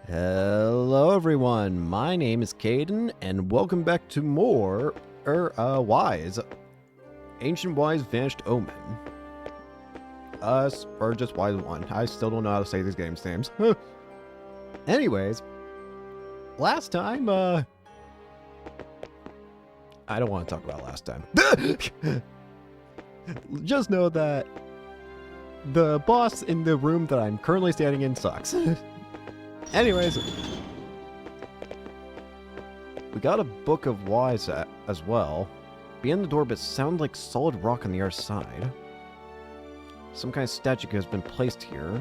Hello everyone, my name is Caden, and welcome back to more, Wise. Ancient Wise Vanished Omen. Or just Wise 1. I still don't know how to say these games' names. Anyways, last time, I don't want to talk about last time. Just know that the boss in the room that I'm currently standing in sucks. Anyways, we got a Book of Wise as well. Beyond the door, but sound like solid rock on the other side. Some kind of statue has been placed here.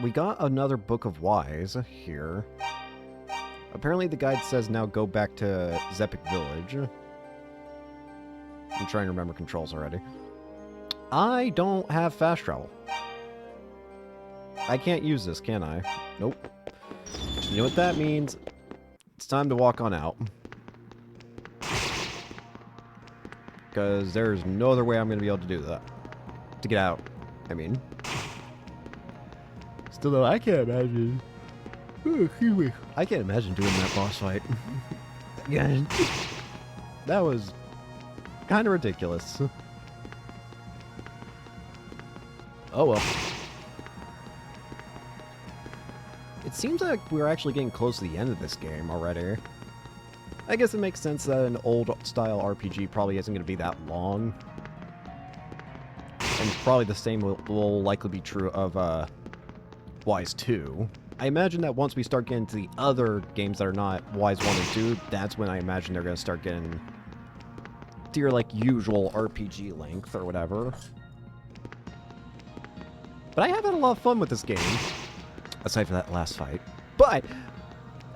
We got another Book of Wise here. Apparently the guide says now go back to Zepik Village. I'm trying to remember controls already. I don't have fast travel. I can't use this, can I? Nope. You know what that means? It's time to walk on out. Because there's no other way I'm going to be able to do that. To get out, I mean. Still though, I can't imagine. I can't imagine doing that boss fight. Yeah. That was kind of ridiculous. Oh well. It seems like we're actually getting close to the end of this game already. I guess it makes sense that an old-style RPG probably isn't going to be that long. And probably the same will likely be true of Wise 2. I imagine that once we start getting to the other games that are not Wise 1 and 2, that's when I imagine they're going to start getting to your, like, usual RPG length or whatever. But I have had a lot of fun with this game. Aside from that last fight. But,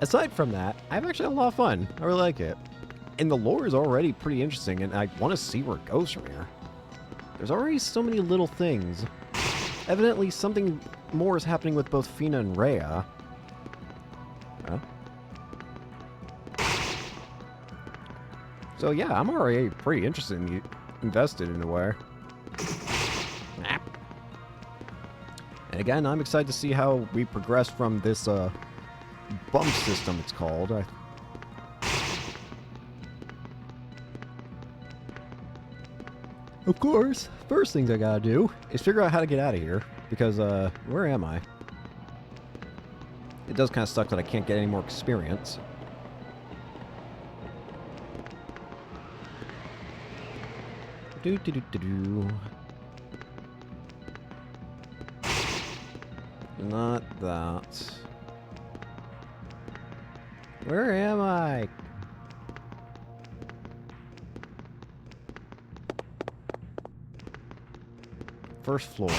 aside from that, I've actually had a lot of fun. I really like it. And the lore is already pretty interesting, and I want to see where it goes from here. There's already so many little things. Evidently, something more is happening with both Fina and Rhea. Huh? So yeah, I'm already pretty invested in a way. And again, I'm excited to see how we progress from this bump system, it's called. Of course, first things I gotta do is figure out how to get out of here. Because, where am I? It does kind of suck that I can't get any more experience. Do. Not that. Where am I? First floor.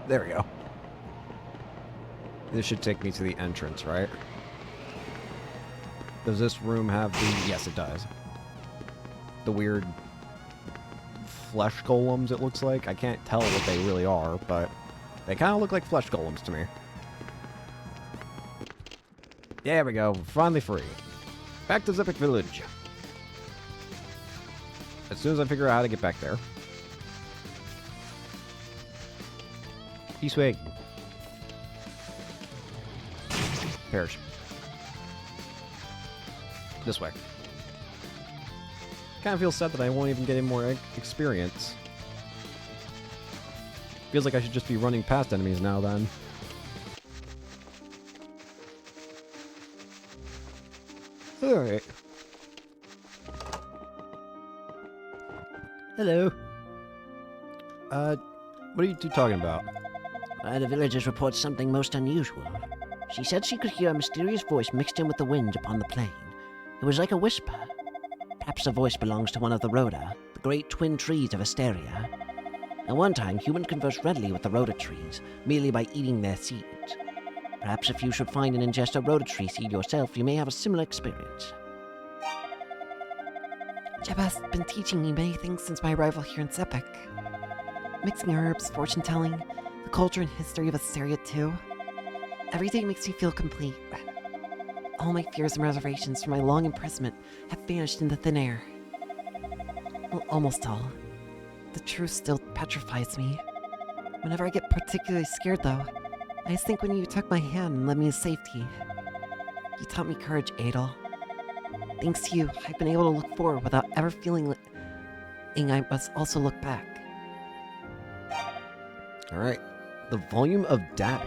There we go. This should take me to the entrance, right? Does this room have the... Yes, it does. The weird flesh golems, it looks like. I can't tell what they really are, but they kind of look like flesh golems to me. There we go. Finally free. Back to Zepik Village. As soon as I figure out how to get back there. Peace way. Perish. This way. Kind of feels sad that I won't even get any more experience. Feels like I should just be running past enemies now then. Alright. Hello. What are you two talking about? The villagers report something most unusual. She said she could hear a mysterious voice mixed in with the wind upon the plain. It was like a whisper. Perhaps the voice belongs to one of the Rhoda, the great twin trees of Asteria. At one time, humans conversed readily with the Rhoda trees, merely by eating their seeds. Perhaps if you should find and ingest a Rhoda tree seed yourself, you may have a similar experience. Jeba's been teaching me many things since my arrival here in Zepik. Mixing herbs, fortune-telling, the culture and history of Asteria too. Everything makes me feel complete. All my fears and reservations from my long imprisonment have vanished into thin air. Well, almost all. The truth still petrifies me. Whenever I get particularly scared, though, I just think when you took my hand and led me to safety. You taught me courage, Adel. Thanks to you, I've been able to look forward without ever feeling like I must also look back. Alright. The volume of Dabby.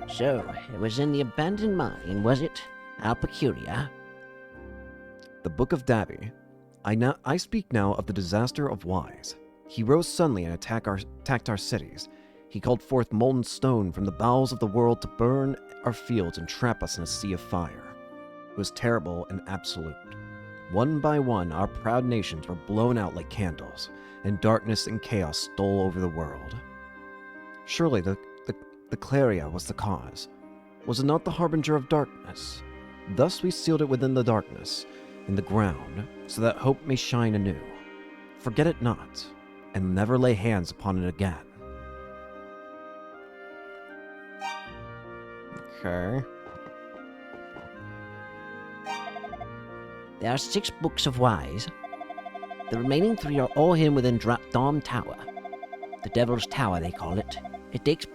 So, it was in the abandoned mine, was it? How peculiar. The Book of Dabby. I speak now of the disaster of Wise. He rose suddenly and attacked our cities. He called forth molten stone from the bowels of the world to burn our fields and trap us in a sea of fire. It was terrible and absolute. One by one, our proud nations were blown out like candles, and darkness and chaos stole over the world. Surely the Claria was the cause. Was it not the harbinger of darkness? Thus we sealed it within the darkness, in the ground, so that hope may shine anew. Forget it not, and never lay hands upon it again. Okay. There are 6 books of Wise. The remaining 3 are all hidden within Dom Tower. The Devil's Tower, they call it. It dates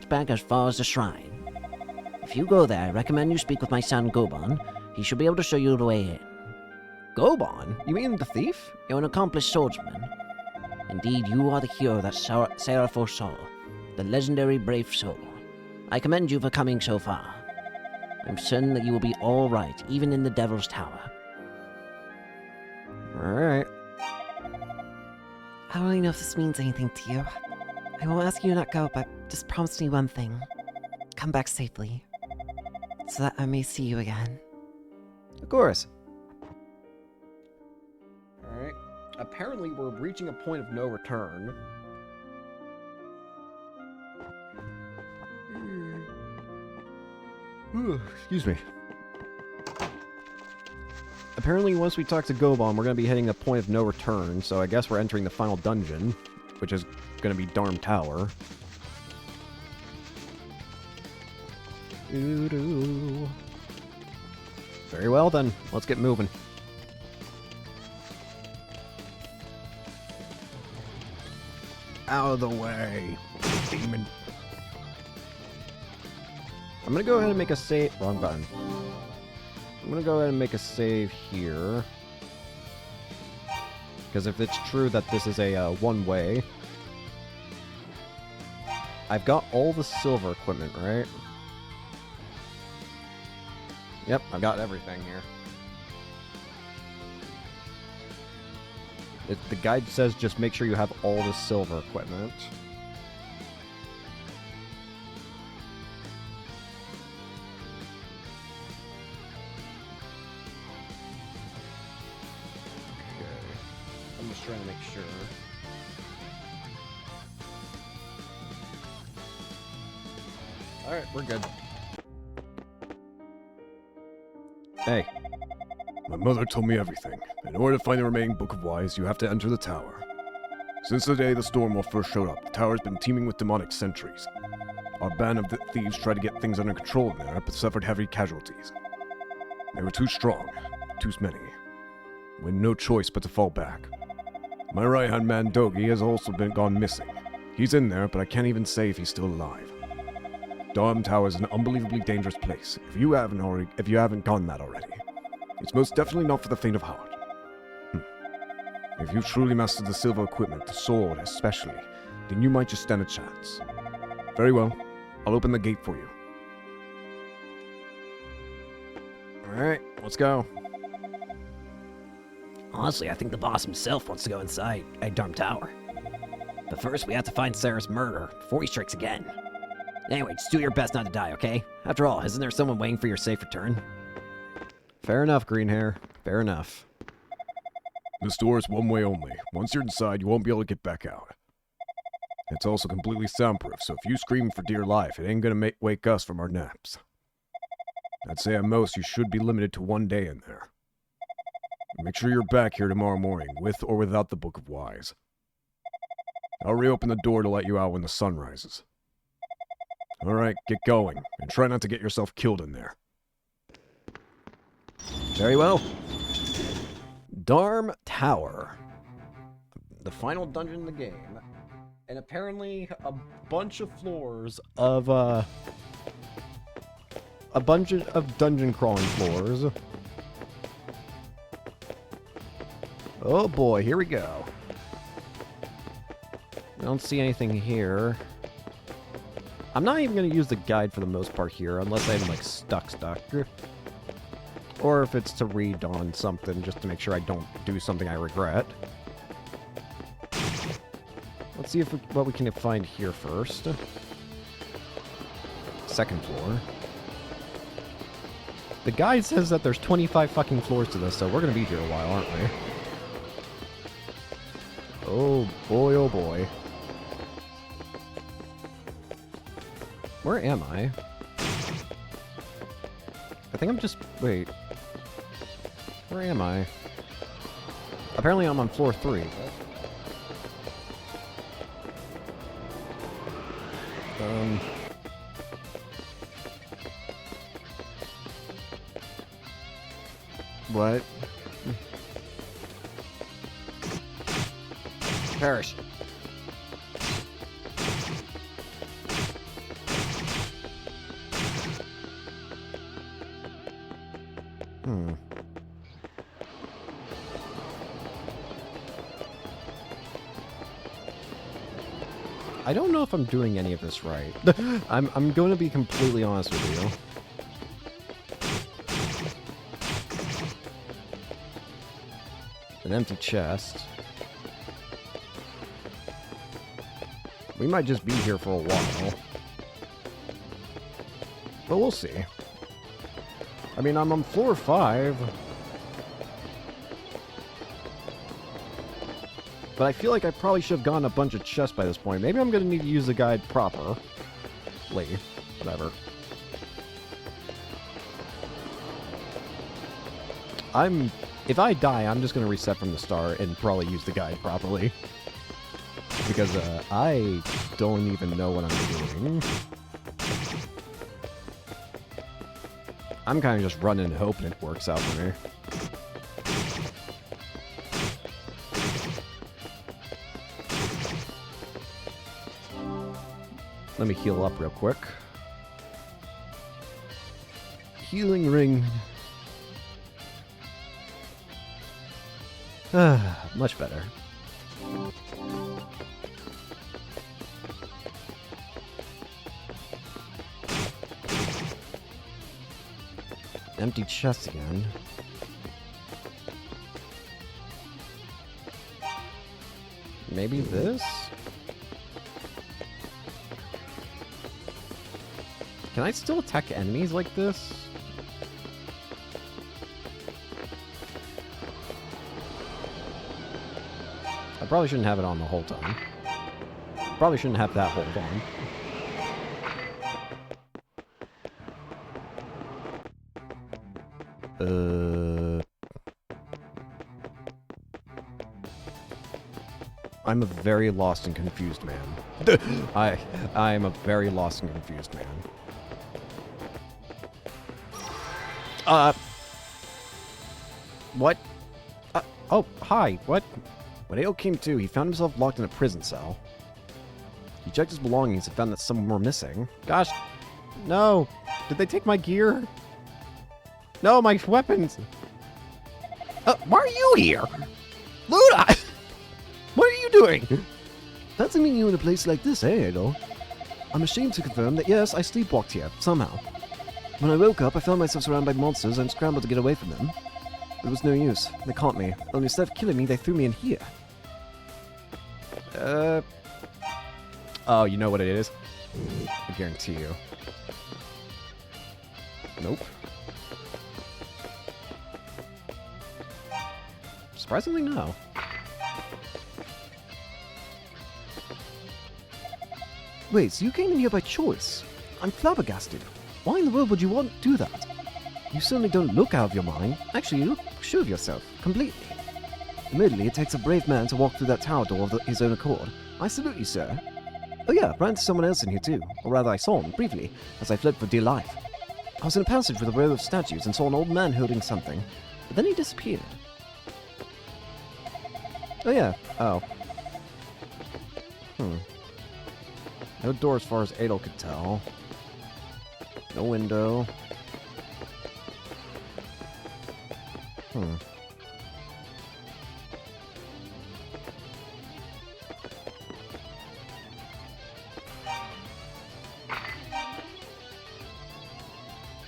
back as far as the shrine. If you go there, I recommend you speak with my son Goban. He should be able to show you the way in. Goban? You mean the thief? You're an accomplished swordsman. Indeed, you are the hero that Sarah foresaw, the legendary brave soul. I commend you for coming so far. I'm certain that you will be all right, even in the Devil's Tower. Alright. I don't really know if this means anything to you. I won't ask you to not go, but just promise me one thing. Come back safely. So that I may see you again. Of course. Alright. Apparently we're reaching a point of no return. Excuse me. Apparently once we talk to Goban, we're going to be hitting a point of no return, so I guess we're entering the final dungeon, which is going to be Darm Tower. Doo-doo. Very well then, let's get moving. Out of the way, demon. I'm gonna go ahead and make a save. Wrong button. I'm gonna go ahead and make a save here. Because if it's true that this is a one-way, I've got all the silver equipment, right? Yep, I've got everything here. The guide says just make sure you have all the silver equipment. I'm just trying to make sure. Alright, we're good. Hey. My mother told me everything. In order to find the remaining Book of Wise, you have to enter the tower. Since the day the Stormwolf first showed up, the tower's been teeming with demonic sentries. Our band of thieves tried to get things under control in there, but suffered heavy casualties. They were too strong, too many. We had no choice but to fall back. My right-hand man, Dogi, has also gone missing. He's in there, but I can't even say if he's still alive. Darm Tower is an unbelievably dangerous place, if you haven't gone that already. It's most definitely not for the faint of heart. If you've truly mastered the silver equipment, the sword especially, then you might just stand a chance. Very well, I'll open the gate for you. Alright, let's go. Honestly, I think the boss himself wants to go inside Darm Tower. But first, we have to find Sarah's murderer before he strikes again. Anyway, just do your best not to die, okay? After all, isn't there someone waiting for your safe return? Fair enough, green hair. Fair enough. This door is one way only. Once you're inside, you won't be able to get back out. It's also completely soundproof, so if you scream for dear life, it ain't gonna wake us from our naps. I'd say at most you should be limited to 1 day in there. Make sure you're back here tomorrow morning, with or without the Book of Wise. I'll reopen the door to let you out when the sun rises. Alright, get going, and try not to get yourself killed in there. Very well. Darm Tower. The final dungeon in the game. And apparently a bunch of floors of, a bunch of dungeon crawling floors. Oh boy, here we go. I don't see anything here. I'm not even going to use the guide for the most part here, unless I'm, like, stuck. Or if it's to read on something, just to make sure I don't do something I regret. Let's see what we can find here first. Second floor. The guide says that there's 25 fucking floors to this, so we're going to be here a while, aren't we? Oh boy, oh boy. Where am I? I think I'm just... Wait. Where am I? Apparently I'm on floor 3. What? Perish. I don't know if I'm doing any of this right. I'm going to be completely honest with you. An empty chest. We might just be here for a while. But we'll see. I mean, I'm on floor 5. But I feel like I probably should have gotten a bunch of chests by this point. Maybe I'm going to need to use the guide properly. Whatever. If I die, I'm just going to reset from the start and probably use the guide properly. Because I don't even know what I'm doing. I'm kind of just running and hoping it works out for me. Let me heal up real quick. Healing ring. Much better. Empty chest again. Maybe this? Can I still attack enemies like this? I probably shouldn't have it on the whole time. Probably shouldn't have that hold on. I'm a very lost and confused man. I am a very lost and confused man. What? Oh, hi, what? When Ao came to, he found himself locked in a prison cell. He checked his belongings and found that some were missing. Gosh, no. Did they take my gear? No, my weapons. Why are you here? Luna! What are you doing? Fancy meeting you in a place like this, eh, Ado? I'm ashamed to confirm that yes, I sleepwalked here, somehow. When I woke up, I found myself surrounded by monsters and scrambled to get away from them. It was no use. They caught me. Only instead of killing me, they threw me in here. Oh, you know what it is? I guarantee you. Nope. Surprisingly, no. Wait, so you came in here by choice? I'm flabbergasted. Why in the world would you want to do that? You certainly don't look out of your mind. Actually, you look sure of yourself, completely. Admittedly, it takes a brave man to walk through that tower door of his own accord. I salute you, sir. Oh yeah, ran into someone else in here too. Or rather, I saw him, briefly, as I fled for dear life. I was in a passage with a row of statues and saw an old man holding something, but then he disappeared. Oh yeah, oh. No door as far as Adel could tell. No window.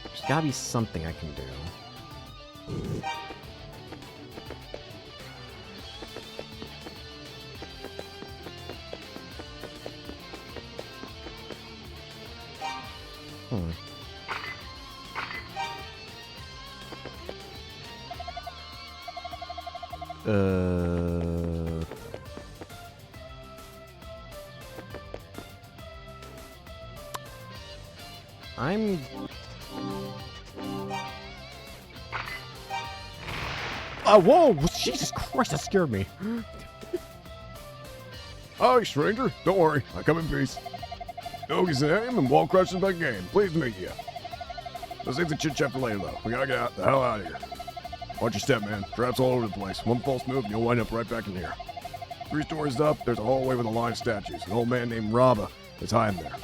There's gotta be something I can do. Whoa! Jesus Christ, that scared me. Hi, stranger. Don't worry. I come in peace. Doggy's name and wall crushing by game. Pleased to meet you. Let's save the chit-chat for later, though. We gotta get the hell out of here. Watch your step, man. Traps all over the place. One false move and you'll wind up right back in here. 3 stories up, there's a hallway with a line of statues. An old man named Rabba is hiding there.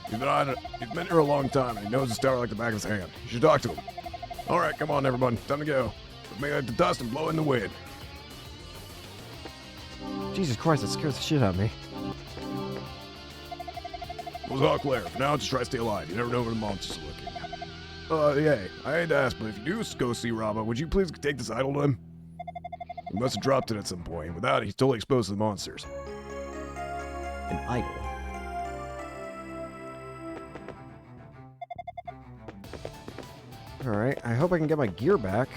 He's been here a long time and he knows this tower like the back of his hand. You should talk to him. Alright, come on, everyone. Time to go. Make like the dust and blow in the wind. Jesus Christ, that scares the shit out of me. It was all clear. For now, just try to stay alive. You never know where the monsters are looking. Yeah, I hate to ask, but if you do go see Rabba, would you please take this idol to him? He must have dropped it at some point. Without it, he's totally exposed to the monsters. An idol. Alright, I hope I can get my gear back.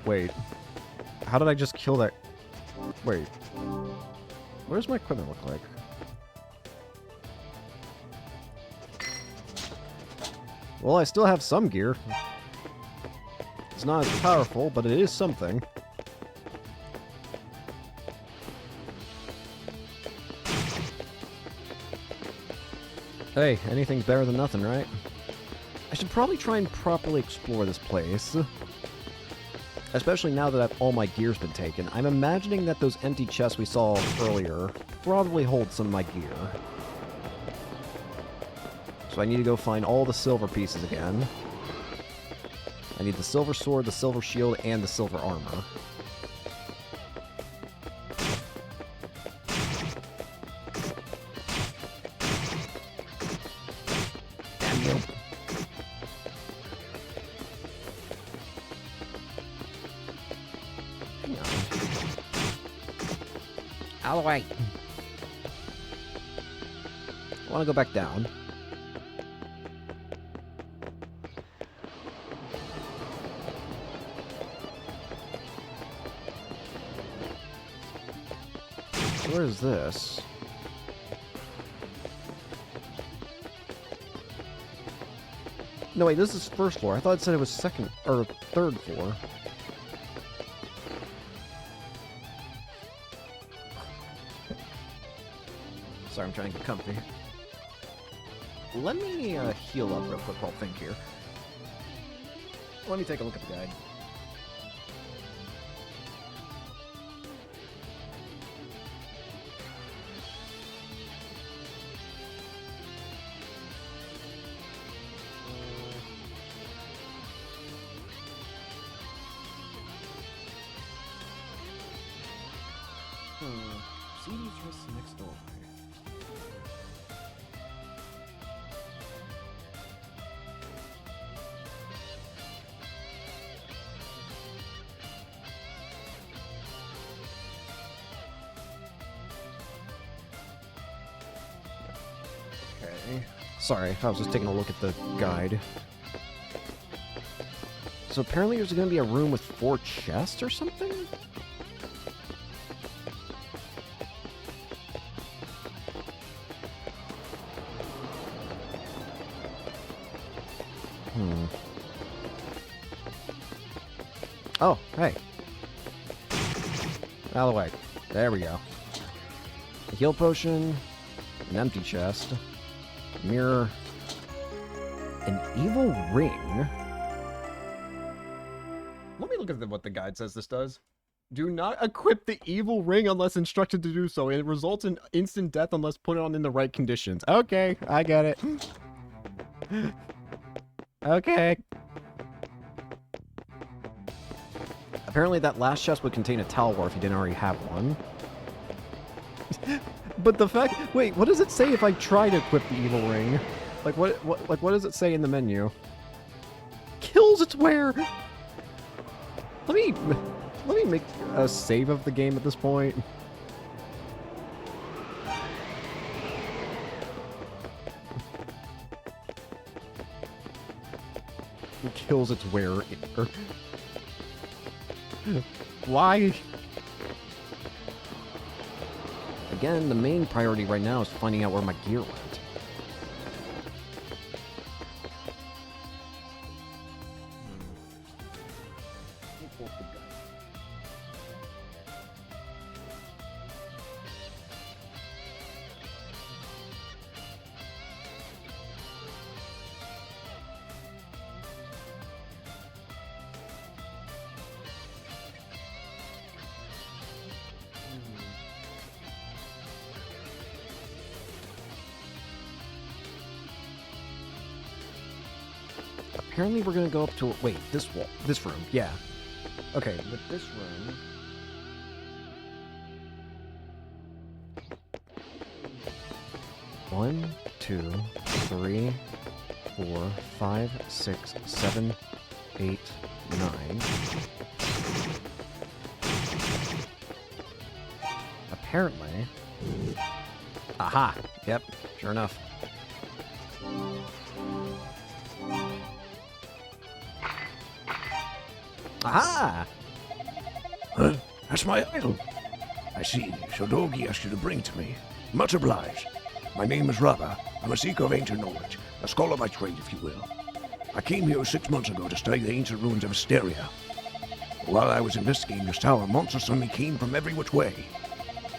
Wait. How did I just kill that? Wait. What does my equipment look like? Well, I still have some gear. It's not as powerful, but it is something. Hey, anything's better than nothing, right? I should probably try and properly explore this place. Especially now that all my gear's been taken. I'm imagining that those empty chests we saw earlier probably hold some of my gear. So I need to go find all the silver pieces again. I need the silver sword, the silver shield, and the silver armor. Damn you. Out of the way. I want to go back down. Where is this? No, wait, this is first floor. I thought it said it was second or third floor. Sorry, I'm trying to get comfy. Let me heal up real quick while I think here. Let me take a look at the guide. See just next door. Okay. Sorry, I was just taking a look at the guide. So apparently there's going to be a room with 4 chests or something? Oh, hey. Out of the way. There we go. The heal potion. An empty chest. Mirror. An evil ring. Let me look at what the guide says this does. Do not equip the evil ring unless instructed to do so. It results in instant death unless put on in the right conditions. Okay, I get it. Okay. Apparently that last chest would contain a Talwar if you didn't already have one. But the fact... Wait, what does it say if I try to equip the evil ring? Like, what does it say in the menu? Kills its wearer! Let me make a save of the game at this point. It kills its wearer. Why? Again, the main priority right now is finding out where my gear went. Apparently we're gonna go up to... Wait, this wall. This room. Yeah. Okay, with this room... One, two, three, 4, 5, 6, 7, 8, 9. Apparently... Aha! Yep, sure enough. Aha! Huh? That's my idol. I see. Shodogi asked you to bring to me. Much obliged. My name is Raba. I'm a seeker of ancient knowledge. A scholar by trade, if you will. I came here 6 months ago to study the ancient ruins of Asteria. While I was investigating this tower, monsters suddenly came from every which way.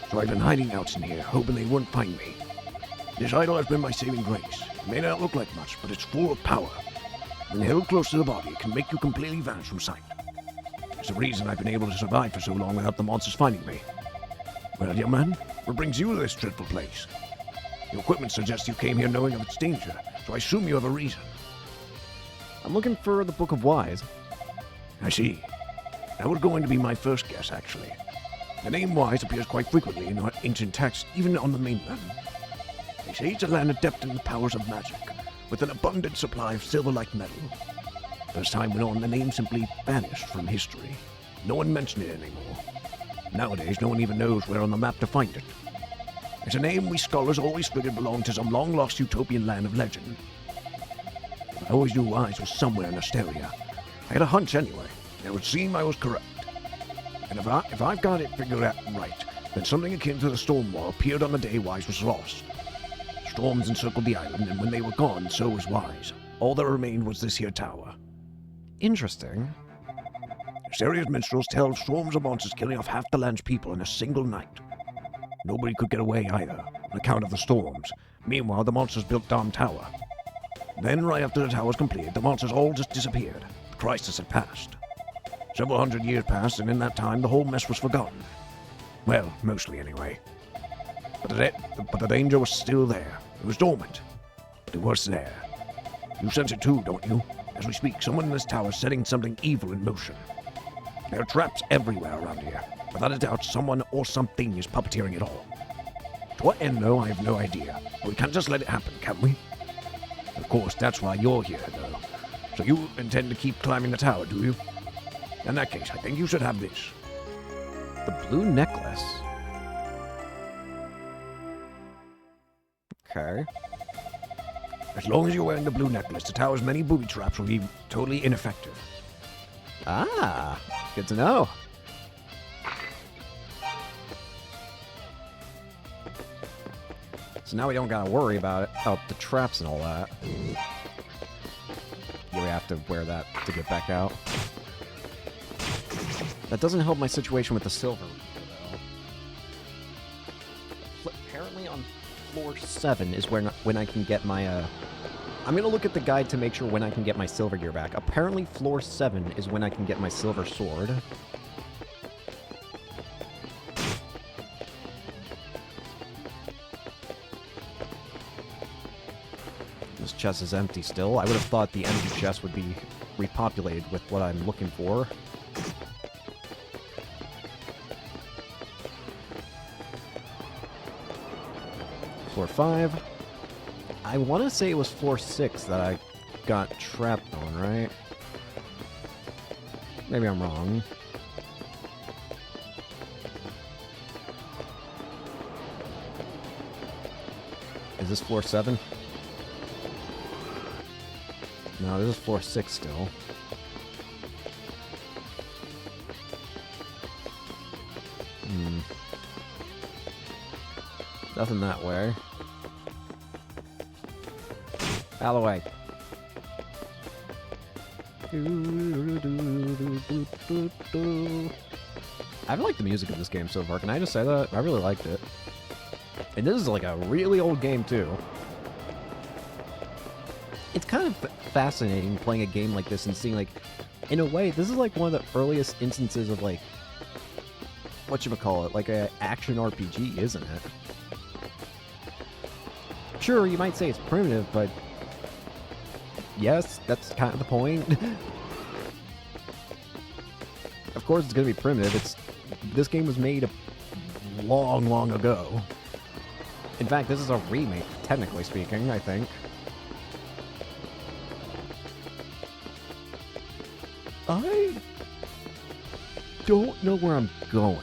So I've been hiding out in here, hoping they wouldn't find me. This idol has been my saving grace. It may not look like much, but it's full of power. When held close to the body, it can make you completely vanish from sight. It's the reason I've been able to survive for so long without the monsters finding me. Well, young man, what brings you to this dreadful place? Your equipment suggests you came here knowing of its danger, so I assume you have a reason. I'm looking for the Book of Wise. I see. That was going to be my first guess, actually. The name Wise appears quite frequently in our ancient texts, even on the mainland. They say it's a land adept in the powers of magic, with an abundant supply of silver-like metal. As time went on, the name simply vanished from history. No one mentioned it anymore. Nowadays, no one even knows where on the map to find it. It's a name we scholars always figured belonged to some long-lost utopian land of legend. I always knew Wise was somewhere in Asteria. I had a hunch anyway, and it would seem I was correct. And if I've got it figured out right, then something akin to the storm wall appeared on the day Wise was lost. Storms encircled the island, and when they were gone, so was Wise. All that remained was this here tower. Interesting. Asteria's minstrels tell of swarms of monsters killing off half the land's people in a single night. Nobody could get away either, on account of the storms. Meanwhile, the monsters built Dam Tower. Then, right after the tower was completed, the monsters all just disappeared. The crisis had passed. Several hundred years passed, and in that time, the whole mess was forgotten. Well, mostly anyway. But the danger was still there. It was dormant, but it was there. You sense it too, don't you? As we speak, someone in this tower is setting something evil in motion. There are traps everywhere around here. Without a doubt, someone or something is puppeteering it all. To what end, though, I have no idea. But we can't just let it happen, can we? Of course, that's why you're here, though. So you intend to keep climbing the tower, do you? In that case, I think you should have this. The blue necklace. Okay. As long as you're wearing the blue necklace, the tower's many booby traps will be totally ineffective. Ah, good to know. So now we don't gotta worry about it. Oh, the traps and all that. Yeah, we have to wear that to get back out. That doesn't help my situation with the silver, though. Apparently on floor 7 is when I can get my, I'm gonna look at the guide to make sure when I can get my silver gear back. Apparently floor 7 is when I can get my silver sword. This chest is empty still. I would have thought the empty chest would be repopulated with what I'm looking for. Floor 5. I want to say it was floor 6 that I got trapped on, right? Maybe I'm wrong. Is this floor 7? No, this is floor 6 still. Nothing that way. Out of the way. I like the music of this game so far. Can I just say that? I really liked it. And this is like a really old game too. It's kind of fascinating playing a game like this and seeing, like, in a way, this is like one of the earliest instances of, like, whatchamacallit, like a action RPG, isn't it? Sure, you might say it's primitive, but yes, that's kind of the point. Of course it's going to be primitive. This game was made long, long ago. In fact, this is a remake, technically speaking, I think. I don't know where I'm going.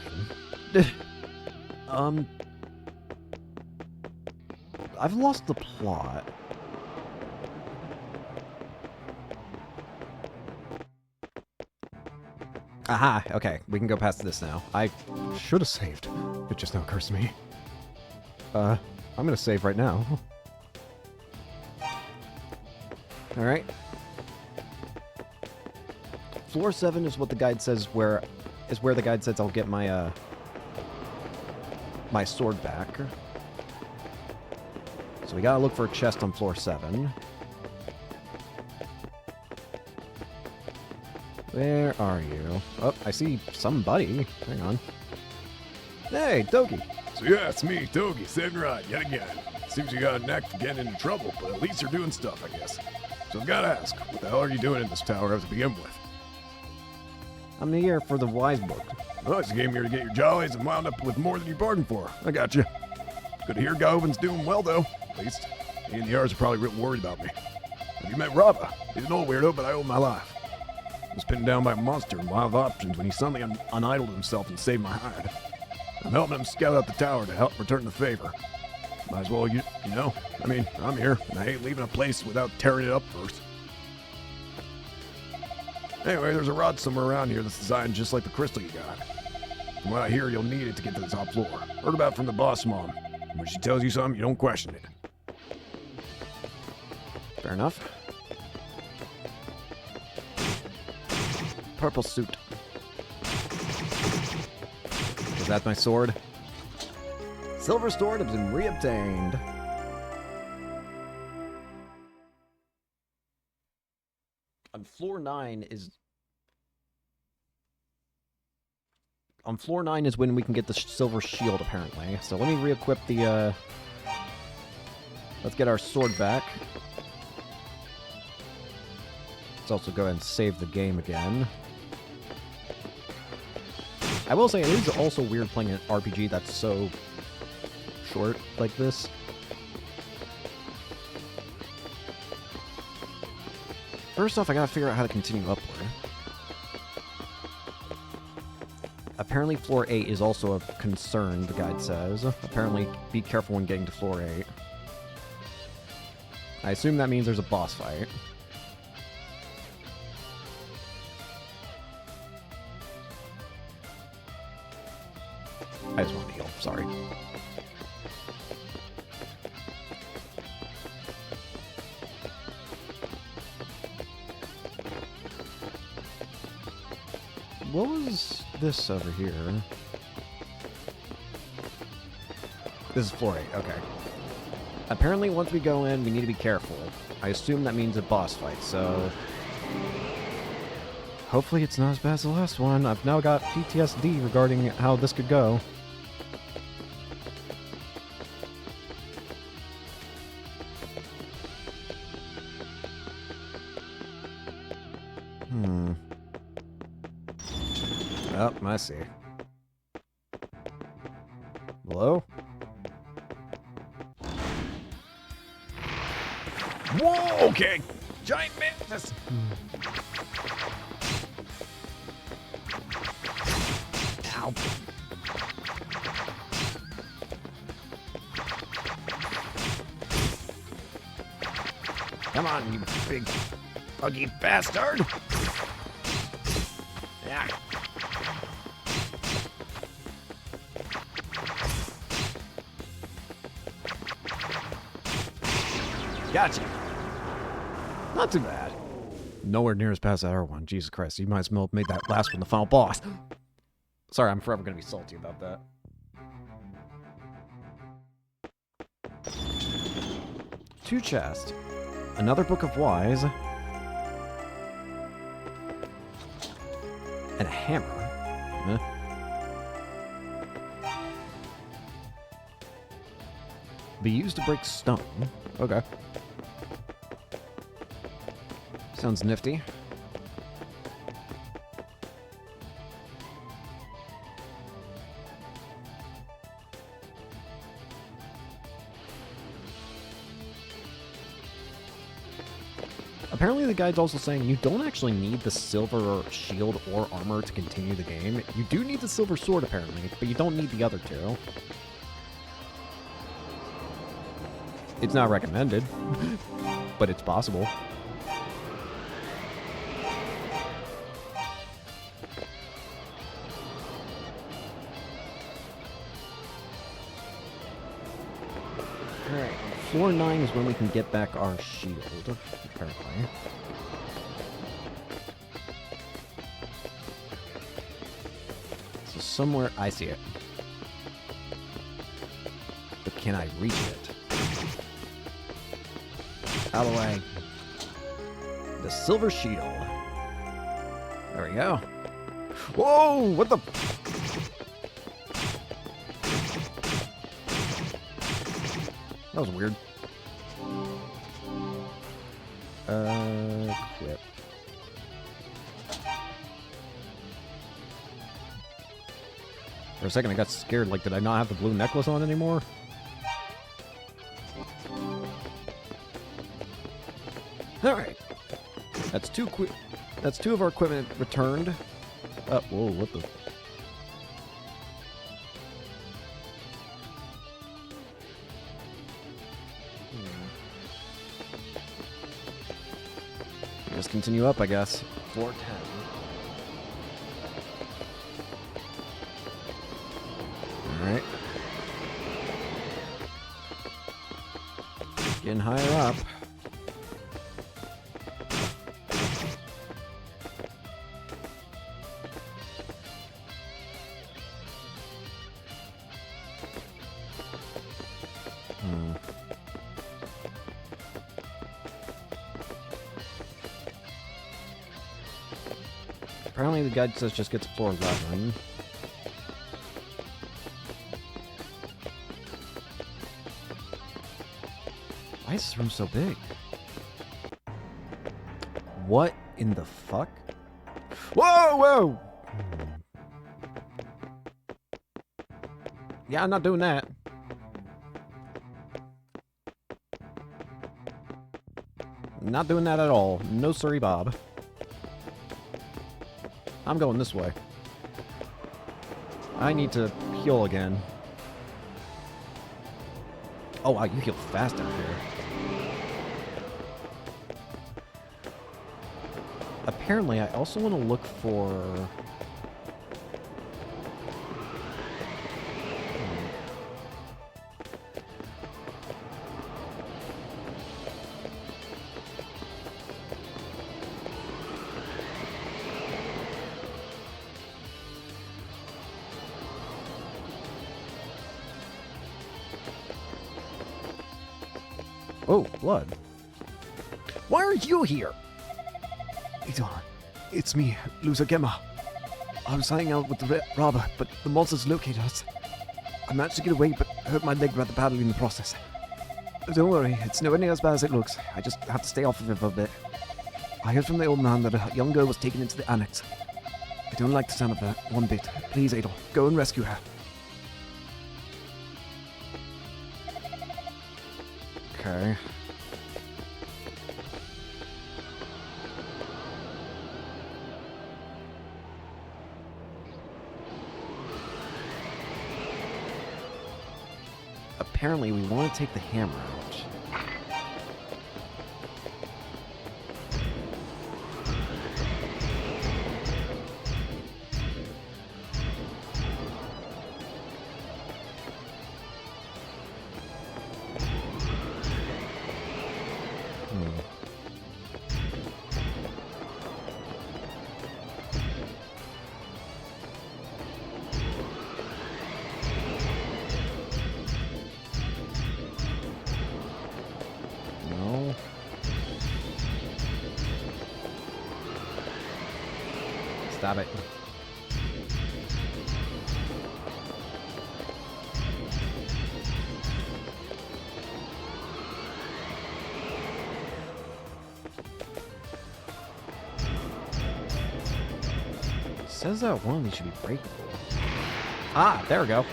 I've lost the plot. Aha, okay, we can go past this now. I should have saved. It just now occurs to me. I'm gonna save right now. Alright. Floor 7 is what the guide says where the guide says I'll get my my sword back. So we gotta look for a chest on floor 7. Where are you? Oh, I see somebody. Hang on. Hey, Dogi. So yeah, it's me, Togi, saving right yet again. Seems you got a knack for getting into trouble, but at least you're doing stuff, I guess. So I've got to ask, what the hell are you doing in this tower to begin with? I'm here for the wise book. Well, you came here to get your jollies and wound up with more than you bargained for. I got you. Good to hear Galvin's doing well, though. At least, he and the others are probably real worried about me. Have you met Rava? He's an old weirdo, but I owe him my life. I was pinned down by a monster in Wild Options when he suddenly unidled himself and saved my hide. I'm helping him scout out the tower to help return the favor. Might as well, you know, I mean, I'm here, and I hate leaving a place without tearing it up first. Anyway, there's a rod somewhere around here that's designed just like the crystal you got. From what I hear, you'll need it to get to the top floor. Heard about it from the boss mom. When she tells you something, you don't question it. Fair enough. Purple suit. Is that my sword? Silver sword has been reobtained. On floor 9 is... On floor 9 is when we can get the silver shield, apparently. So let me re-equip the, Let's get our sword back. Let's also go ahead and save the game again. I will say, it is also weird playing an RPG that's so short like this. First off, I gotta figure out how to continue upward. Apparently floor 8 is also a concern, the guide says. Apparently, be careful when getting to floor 8. I assume that means there's a boss fight. I just want to heal, sorry. What was this over here? This is floor 8, okay. Apparently, once we go in, we need to be careful. I assume that means a boss fight, so... Hopefully it's not as bad as the last one. I've now got PTSD regarding how this could go. Oh, I see. Hello? Whoa, okay! Giant mantis! Ow. Come on, you big, ugly bastard! Yeah. Gotcha. Not too bad. Nowhere near as bad as that other one. Jesus Christ, you might as well have made that last one the final boss. Sorry, I'm forever going to be salty about that. Two chests. Another Book of Wise. And a hammer. Huh? Be used to break stone. Okay. Sounds nifty. Apparently the guide's also saying you don't actually need the silver shield or armor to continue the game. You do need the silver sword apparently, but you don't need the other two. It's not recommended, but it's possible. Alright, floor 9 is when we can get back our shield, apparently. So somewhere, I see it. But can I reach it? Out of the way. The silver shield. There we go. Whoa! What the... That was weird. Quit. For a second I got scared, like, did I not have the blue necklace on anymore? Alright. That's two of our equipment returned. Whoa, what the... Just continue up, I guess. 410. Alright. Getting higher up. Apparently the guide says just get to floor 11. Why is this room so big? What in the fuck? Whoa, whoa! Yeah, I'm not doing that. Not doing that at all. No sorry, Bob. I'm going this way. I need to heal again. Oh wow, you heal fast out here. Apparently, I also want to look for... Oh, blood. Why are you here? Idon, it's me, Loser Gemma. I was hanging out with the robber, but the monsters located us. I managed to get away, but hurt my leg rather badly in the process. Don't worry, it's nowhere near as bad as it looks. I just have to stay off of it for a bit. I heard from the old man that a young girl was taken into the annex. I don't like the sound of that one bit. Please, Adol, go and rescue her. Okay. Apparently, we want to take the hammer out. No. Stop it. Says that one of these should be breakable. Ah, there we go.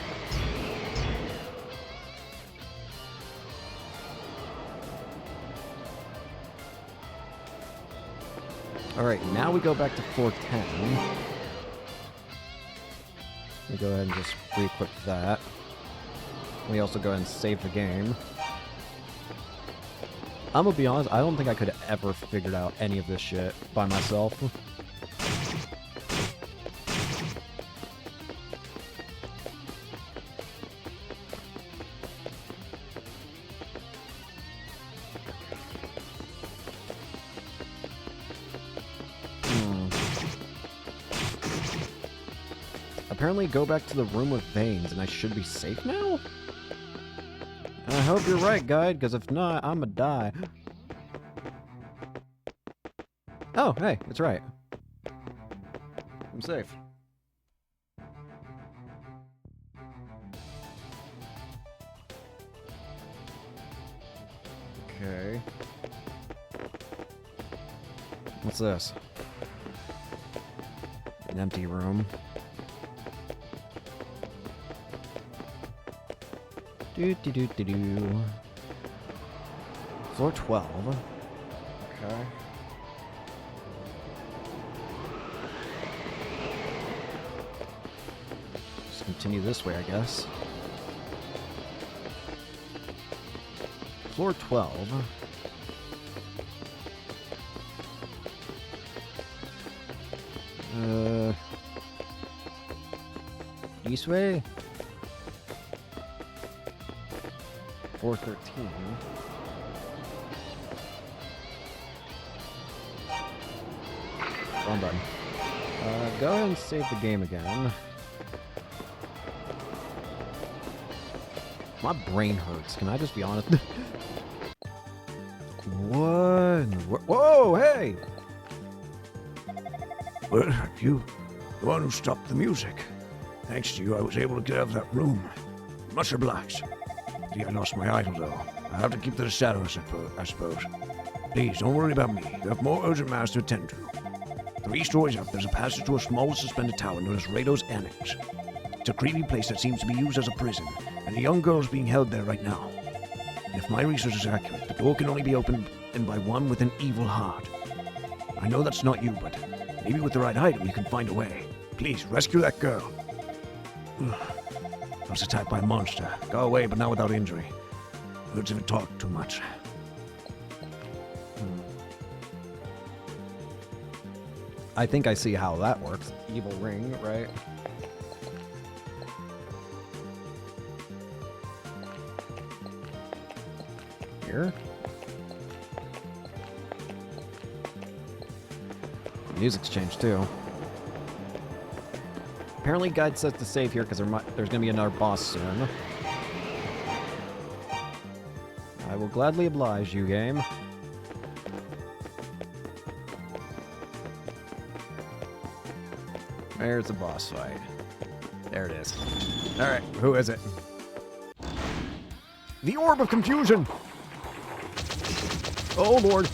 Alright, now we go back to floor 10. We go ahead and just re-equip that. We also go ahead and save the game. I'm gonna be honest, I don't think I could have ever figured out any of this shit by myself. Apparently go back to the room with veins and I should be safe now? I hope you're right, guide, because if not, I'ma die. Oh, hey, it's right. I'm safe. Okay. What's this? An empty room. Do. Floor 12. Okay. Just continue this way, I guess. Floor 12. East way? 413. Wrong button. Go ahead and save the game again. My brain hurts. Can I just be honest? What? Whoa, hey! Well, you, the one who stopped the music. Thanks to you, I was able to get out of that room. Much obliged. I lost my idol, though. I have to keep to the shadows, I suppose. Please, don't worry about me. You have more urgent matters to attend to. 3 stories up, there's a passage to a small suspended tower known as Rado's Annex. It's a creepy place that seems to be used as a prison, and a young girl is being held there right now. And if my research is accurate, the door can only be opened by one with an evil heart. I know that's not you, but maybe with the right item you can find a way. Please, rescue that girl. I was attacked by a monster. Got away, but not without injury. Words haven't talked too much. I think I see how that works. Evil ring, right? Here? Music's changed too. Apparently guide says to save here because there's gonna be another boss soon. I will gladly oblige you, game. There's the boss fight. There it is. Alright, who is it? The Orb of Confusion! Oh, Lord.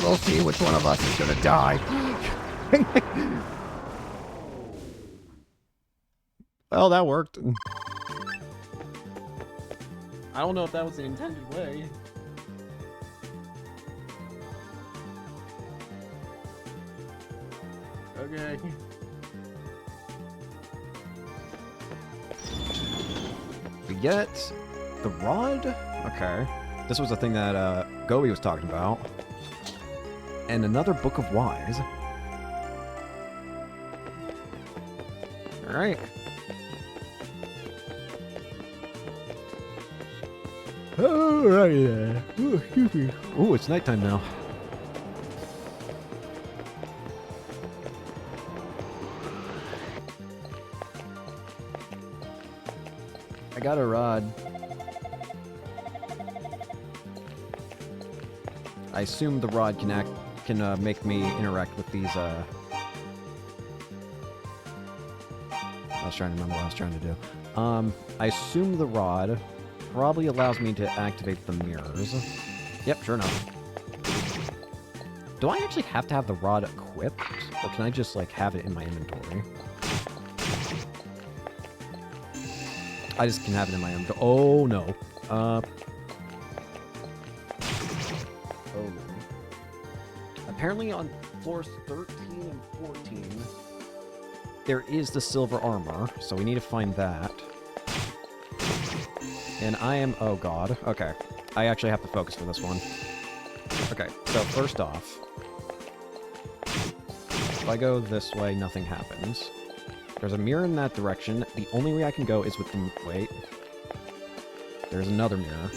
We'll see which one of us is gonna die. Well, that worked. I don't know if that was the intended way. Okay. We get the rod? Okay. This was the thing that Gobi was talking about. And another Book of Wise. Alright. Alright. Ooh, excuse me. Ooh, it's nighttime now. I got a rod. I assume the rod can make me interact with these, I was trying to remember what I was trying to do. I assume the rod probably allows me to activate the mirrors. Yep, sure enough. Do I actually have to have the rod equipped? Or can I just, like, have it in my inventory? I just can have it in my inventory. Oh, no. Oh, no. Apparently on floors 13 and 14, there is the silver armor, so we need to find that. And I am... Oh, God. Okay. I actually have to focus for this one. Okay, so first off, if I go this way, nothing happens. There's a mirror in that direction. The only way I can go is with the... Wait. There's another mirror.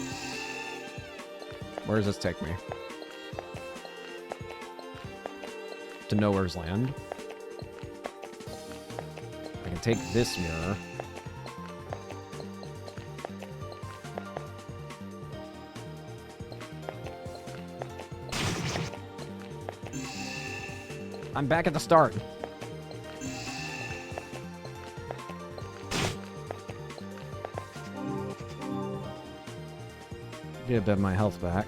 Where does this take me? To Nowhere's Land. I can take this mirror. I'm back at the start. Get a bit of my health back.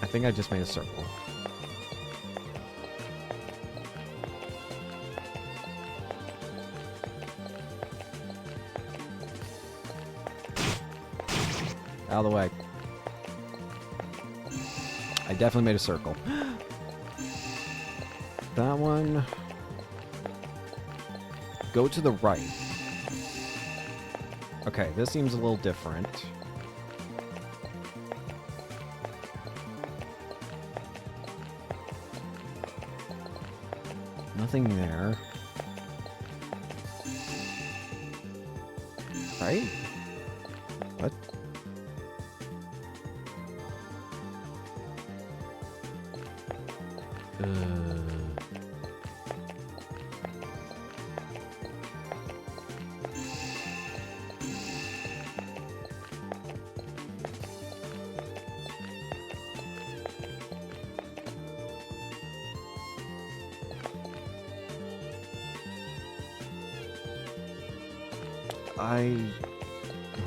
I think I just made a circle. Out of the way. I definitely made a circle. That one. Go to the right. Okay, this seems a little different. Nothing there. Right? What?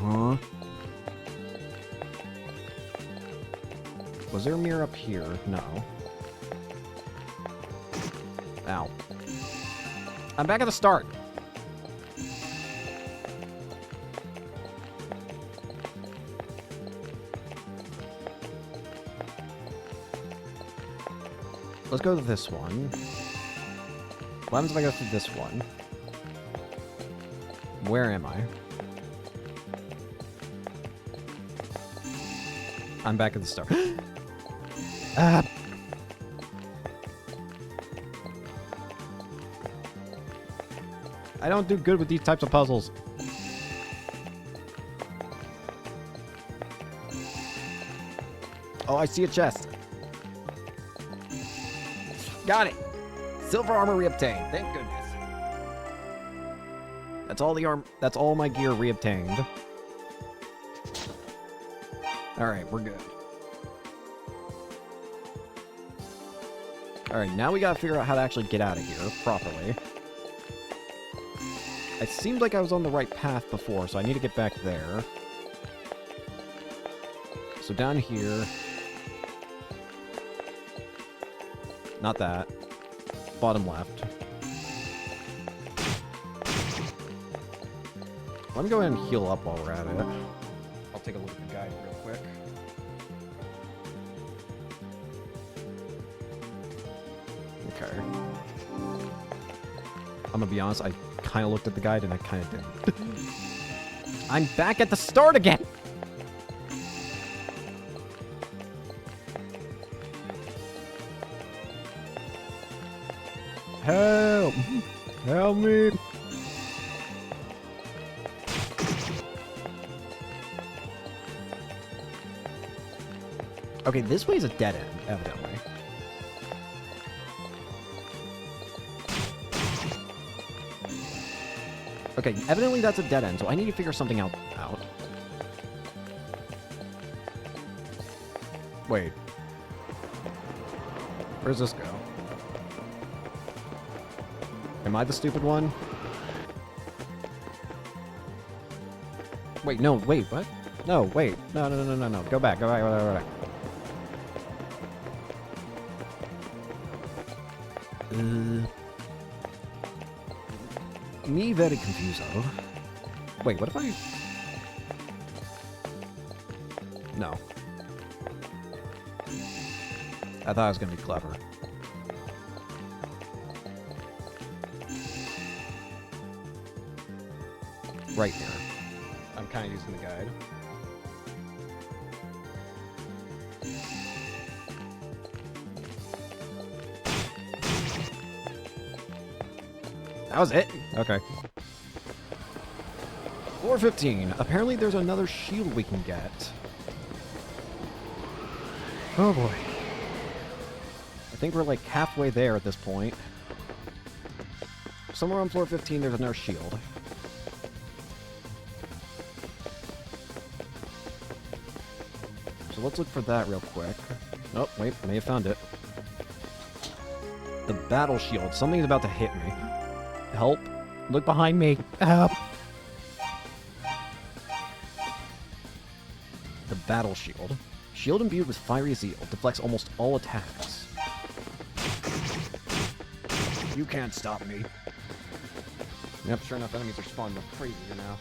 Huh? Was there a mirror up here? No. Ow. I'm back at the start. let's go to this one. What happens if I go through this one? Where am I? I'm back at the start. Ah! I don't do good with these types of puzzles. Oh, I see a chest. Got it. Silver armor reobtained. Thank goodness. That's all the that's all my gear reobtained. Alright, we're good. Alright, now we gotta figure out how to actually get out of here properly. It seemed like I was on the right path before, so I need to get back there. So down here... Not that. Bottom left. Let me go ahead and heal up while we're at it. I'll take a look at the guide real quick. Okay. I'm gonna be honest, I kind of looked at the guide and I kind of didn't. I'm back at the start again! Help! Help me! Okay, this way is a dead end, evidently. Okay, evidently that's a dead end, so I need to figure something out. Wait. Where's this go? Am I the stupid one? Wait, no, wait, what? No, wait. No. Go back, go back. Me very confuso. Wait, what if I... No. I thought I was gonna be clever. Right here. I'm kind of using the guide. That was it? Okay. Floor 15. Apparently there's another shield we can get. Oh boy. I think we're like halfway there at this point. Somewhere on floor 15 there's another shield. So let's look for that real quick. Oh, wait, may have found it. The battle shield. Something's about to hit me. Help. Look behind me. Help. The battle shield. Shield imbued with fiery zeal deflects almost all attacks. You can't stop me. Yep, sure enough, enemies are spawning like crazy here now.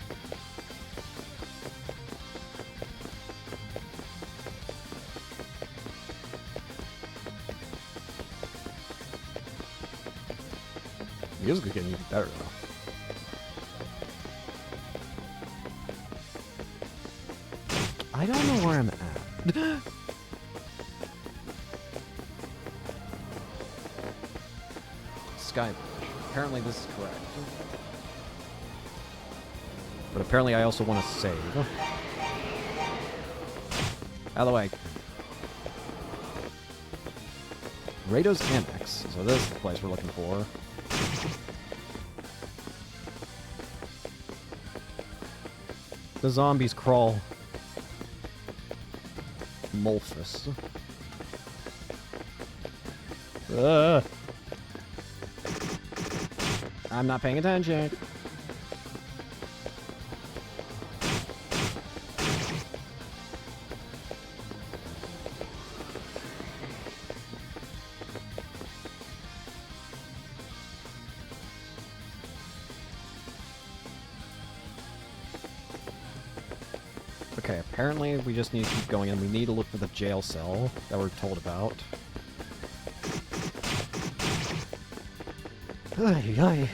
The music is getting even better, though. I don't know where I'm at. Sky Bridge. Apparently this is correct. But apparently I also want to save. Out of the way. Rado's Annex. So this is the place we're looking for. The zombies crawl. Molfus. I'm not paying attention. Okay, apparently we just need to keep going and we need to look for the jail cell that we're told about. Ay, ay.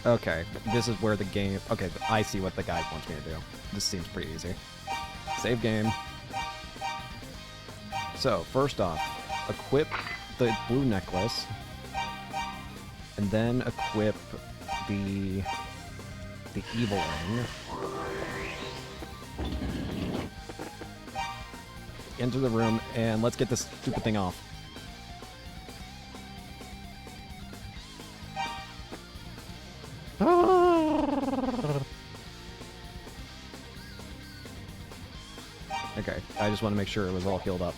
Okay, this is where the game... Okay, I see what the guy wants me to do. This seems pretty easy. Save game. So, first off, equip the blue necklace. And then equip the evil ring. Enter the room, and let's get this stupid thing off. Okay, I just want to make sure it was all healed up.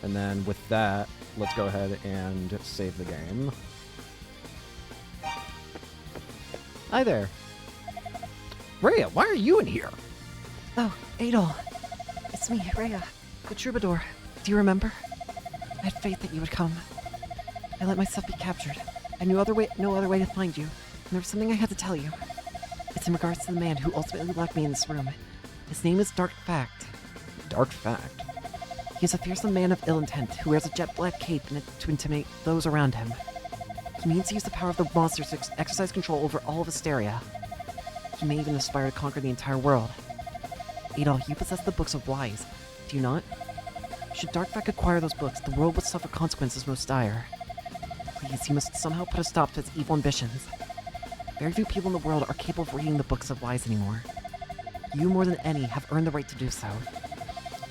And then with that, let's go ahead and save the game. Hi there. Rhea, why are you in here? Oh, Adol. It's me, Rhea, the troubadour. Do you remember? I had faith that you would come. I let myself be captured. I knew no other way to find you, and there was something I had to tell you. It's in regards to the man who ultimately locked me in this room. His name is Dark Fact. Dark Fact? He is a fearsome man of ill intent who wears a jet black cape to intimidate those around him. He means to use the power of the monsters to exercise control over all of Asteria. He may even aspire to conquer the entire world. Adol, you possess the Books of Wise, do you not? Should Dark Fact acquire those books, the world would suffer consequences most dire. Please, you must somehow put a stop to its evil ambitions. Very few people in the world are capable of reading the Books of Wise anymore. You, more than any, have earned the right to do so.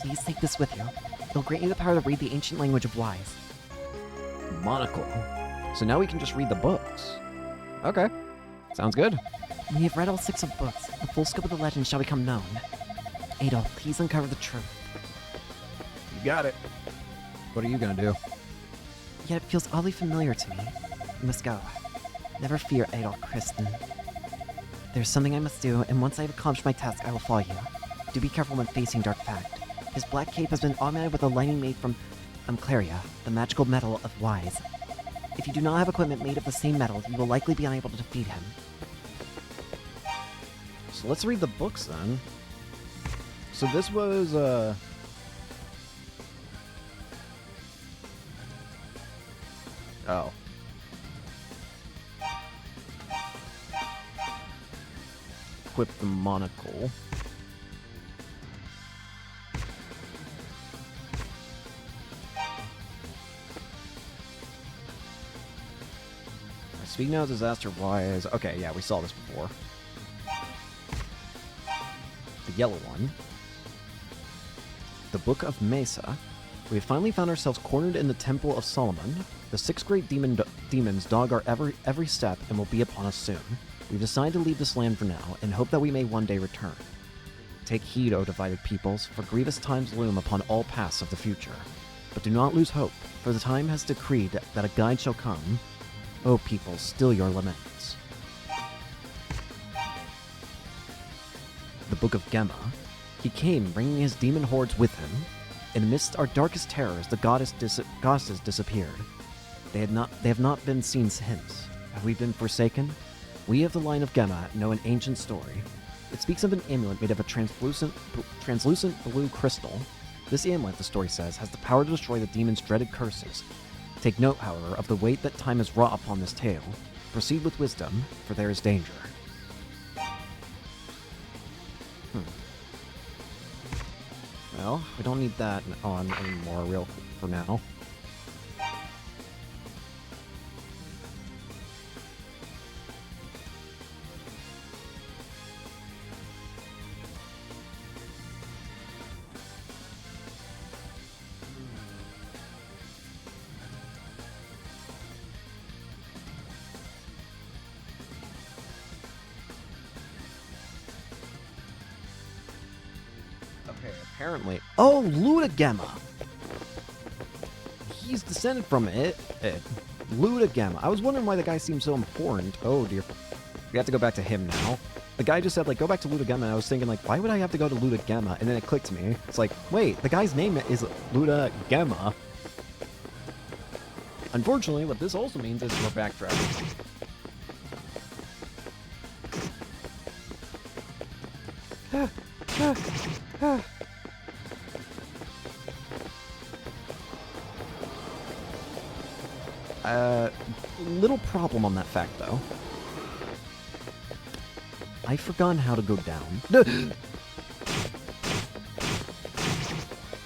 Please take this with you. It'll grant you the power to read the ancient language of Wise. Monocle. So now we can just read the books. Okay. Sounds good. When you have read all 6 of books, the full scope of the legend shall become known. Adol, please uncover the truth. You got it. What are you gonna do? Yet it feels oddly familiar to me. You must go. Never fear, Adol Kristen. There's something I must do, and once I have accomplished my task, I will follow you. Do be careful when facing Dark Fact. His black cape has been augmented with a lining made from Claria, the magical metal of Wise. If you do not have equipment made of the same metal, you will likely be unable to defeat him. So let's read the books then. So this was, Oh. Equip the monocle. Speak now, disaster wise. Okay, yeah, we saw this before. The yellow one. The Book of Mesa. We have finally found ourselves cornered in the Temple of Solomon. The 6 great demons dog our every step and will be upon us soon. We decide to leave this land for now and hope that we may one day return. Take heed, O divided peoples, for grievous times loom upon all paths of the future. But do not lose hope, for the time has decreed that a guide shall come. O people, still your laments. The Book of Gemma. He came, bringing his demon hordes with him. Amidst our darkest terrors, the goddesses disappeared. They have not been seen since. Have we been forsaken? We of the line of Gemma know an ancient story. It speaks of an amulet made of a translucent blue crystal. This amulet, the story says, has the power to destroy the demon's dreaded curses. Take note, however, of the weight that time has wrought upon this tale. Proceed with wisdom, for there is danger. Well, we don't need that on anymore for now. Okay, apparently... Oh, Ludagemma! He's descended from it. Ludagemma. I was wondering why the guy seemed so important. Oh, dear. We have to go back to him now. The guy just said, like, go back to Ludagemma, and I was thinking, like, why would I have to go to Ludagemma? And then it clicked to me. It's like, wait, the guy's name is Ludagemma. Unfortunately, what this also means is we're backtracking. Little problem on that fact, though. I've forgotten how to go down.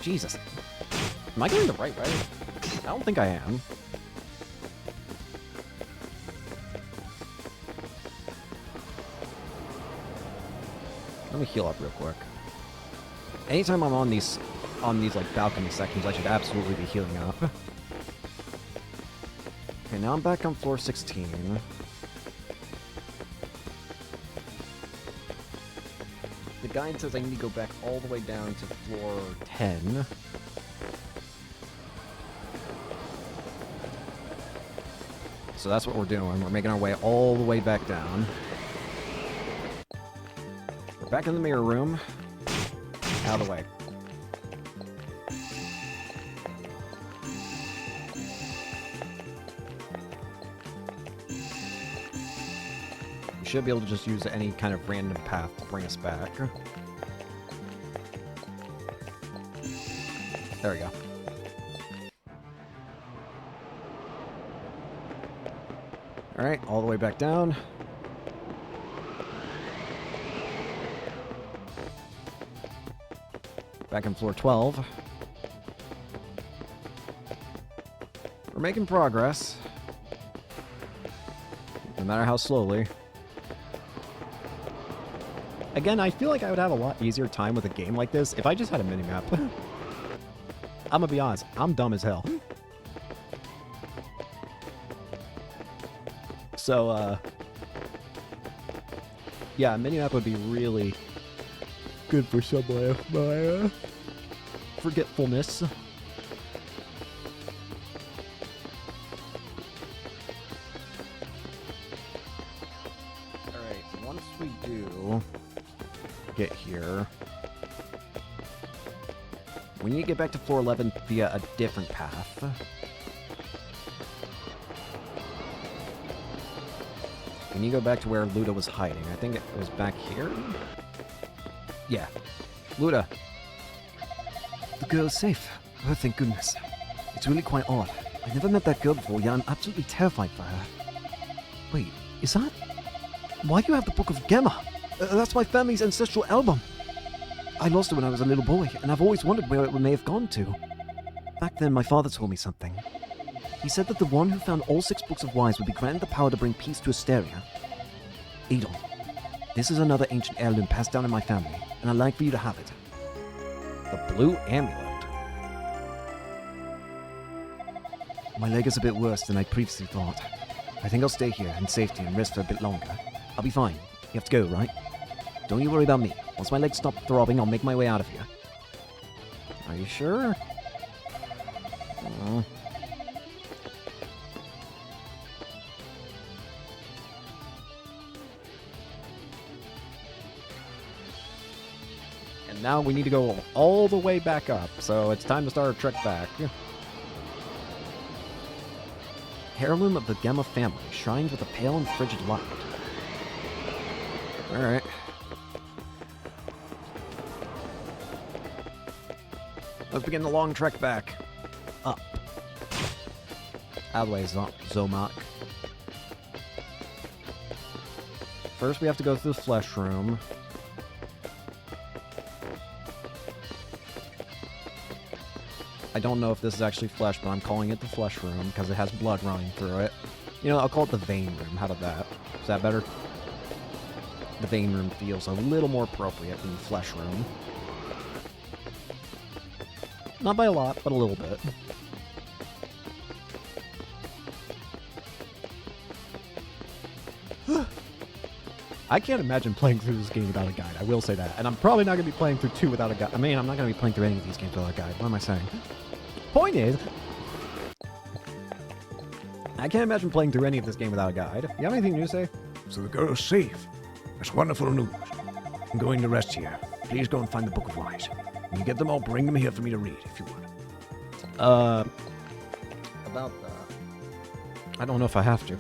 Jesus. Am I going the right way? I don't think I am. Let me heal up real quick. Anytime I'm on these like balcony sections, I should absolutely be healing up. Okay, now I'm back on floor 16. The guide says I need to go back all the way down to floor 10. So that's what we're doing. We're making our way all the way back down. We're back in the mirror room. Out of the way. We should be able to just use any kind of random path to bring us back. There we go. Alright, all the way back down. Back in floor 12. We're making progress. No matter how slowly. Again, I feel like I would have a lot easier time with a game like this if I just had a minimap. I'm gonna be honest, I'm dumb as hell. So, yeah, a minimap would be really good for some of my forgetfulness. Alright, once we do get here, we need to get back to floor 11 via a different path. We need to go back to where Luda was hiding. I think it was back here? Yeah. Luda. The girl's safe. Oh, thank goodness. It's really quite odd. I never met that girl before, yet I'm absolutely terrified for her. Wait, is that... Why do you have the Book of Gemma? That's my family's ancestral album. I lost it when I was a little boy, and I've always wondered where it may have gone to. Back then, my father told me something. He said that the one who found all 6 books of wise would be granted the power to bring peace to Asteria. Adol, this is another ancient heirloom passed down in my family, and I'd like for you to have it. The blue amulet. My leg is a bit worse than I previously thought. I think I'll stay here in safety and rest for a bit longer. I'll be fine. You have to go, right? Don't you worry about me. Once my legs stop throbbing, I'll make my way out of here. Are you sure? And now we need to go all the way back up, so it's time to start our trek back. Heirloom of the Gemma family, shrined with a pale and frigid light. Alright. Let's begin the long trek back. Up. Out of the way, Zomak. First, we have to go through the flesh room. I don't know if this is actually flesh, but I'm calling it the flesh room because it has blood running through it. You know, I'll call it the vein room. How about that? Is that better? The vein room feels a little more appropriate than the flesh room. Not by a lot, but a little bit. I can't imagine playing through this game without a guide, I will say that. And I'm probably not going to be playing through 2 without a guide. I mean, I'm not going to be playing through any of these games without a guide. What am I saying? Point is, I can't imagine playing through any of this game without a guide. You have anything new to say? So the girl's safe. That's wonderful news. I'm going to rest here. Please go and find the Book of Wise. When you get them all, bring them here for me to read, if you would. About that. I don't know if I have to.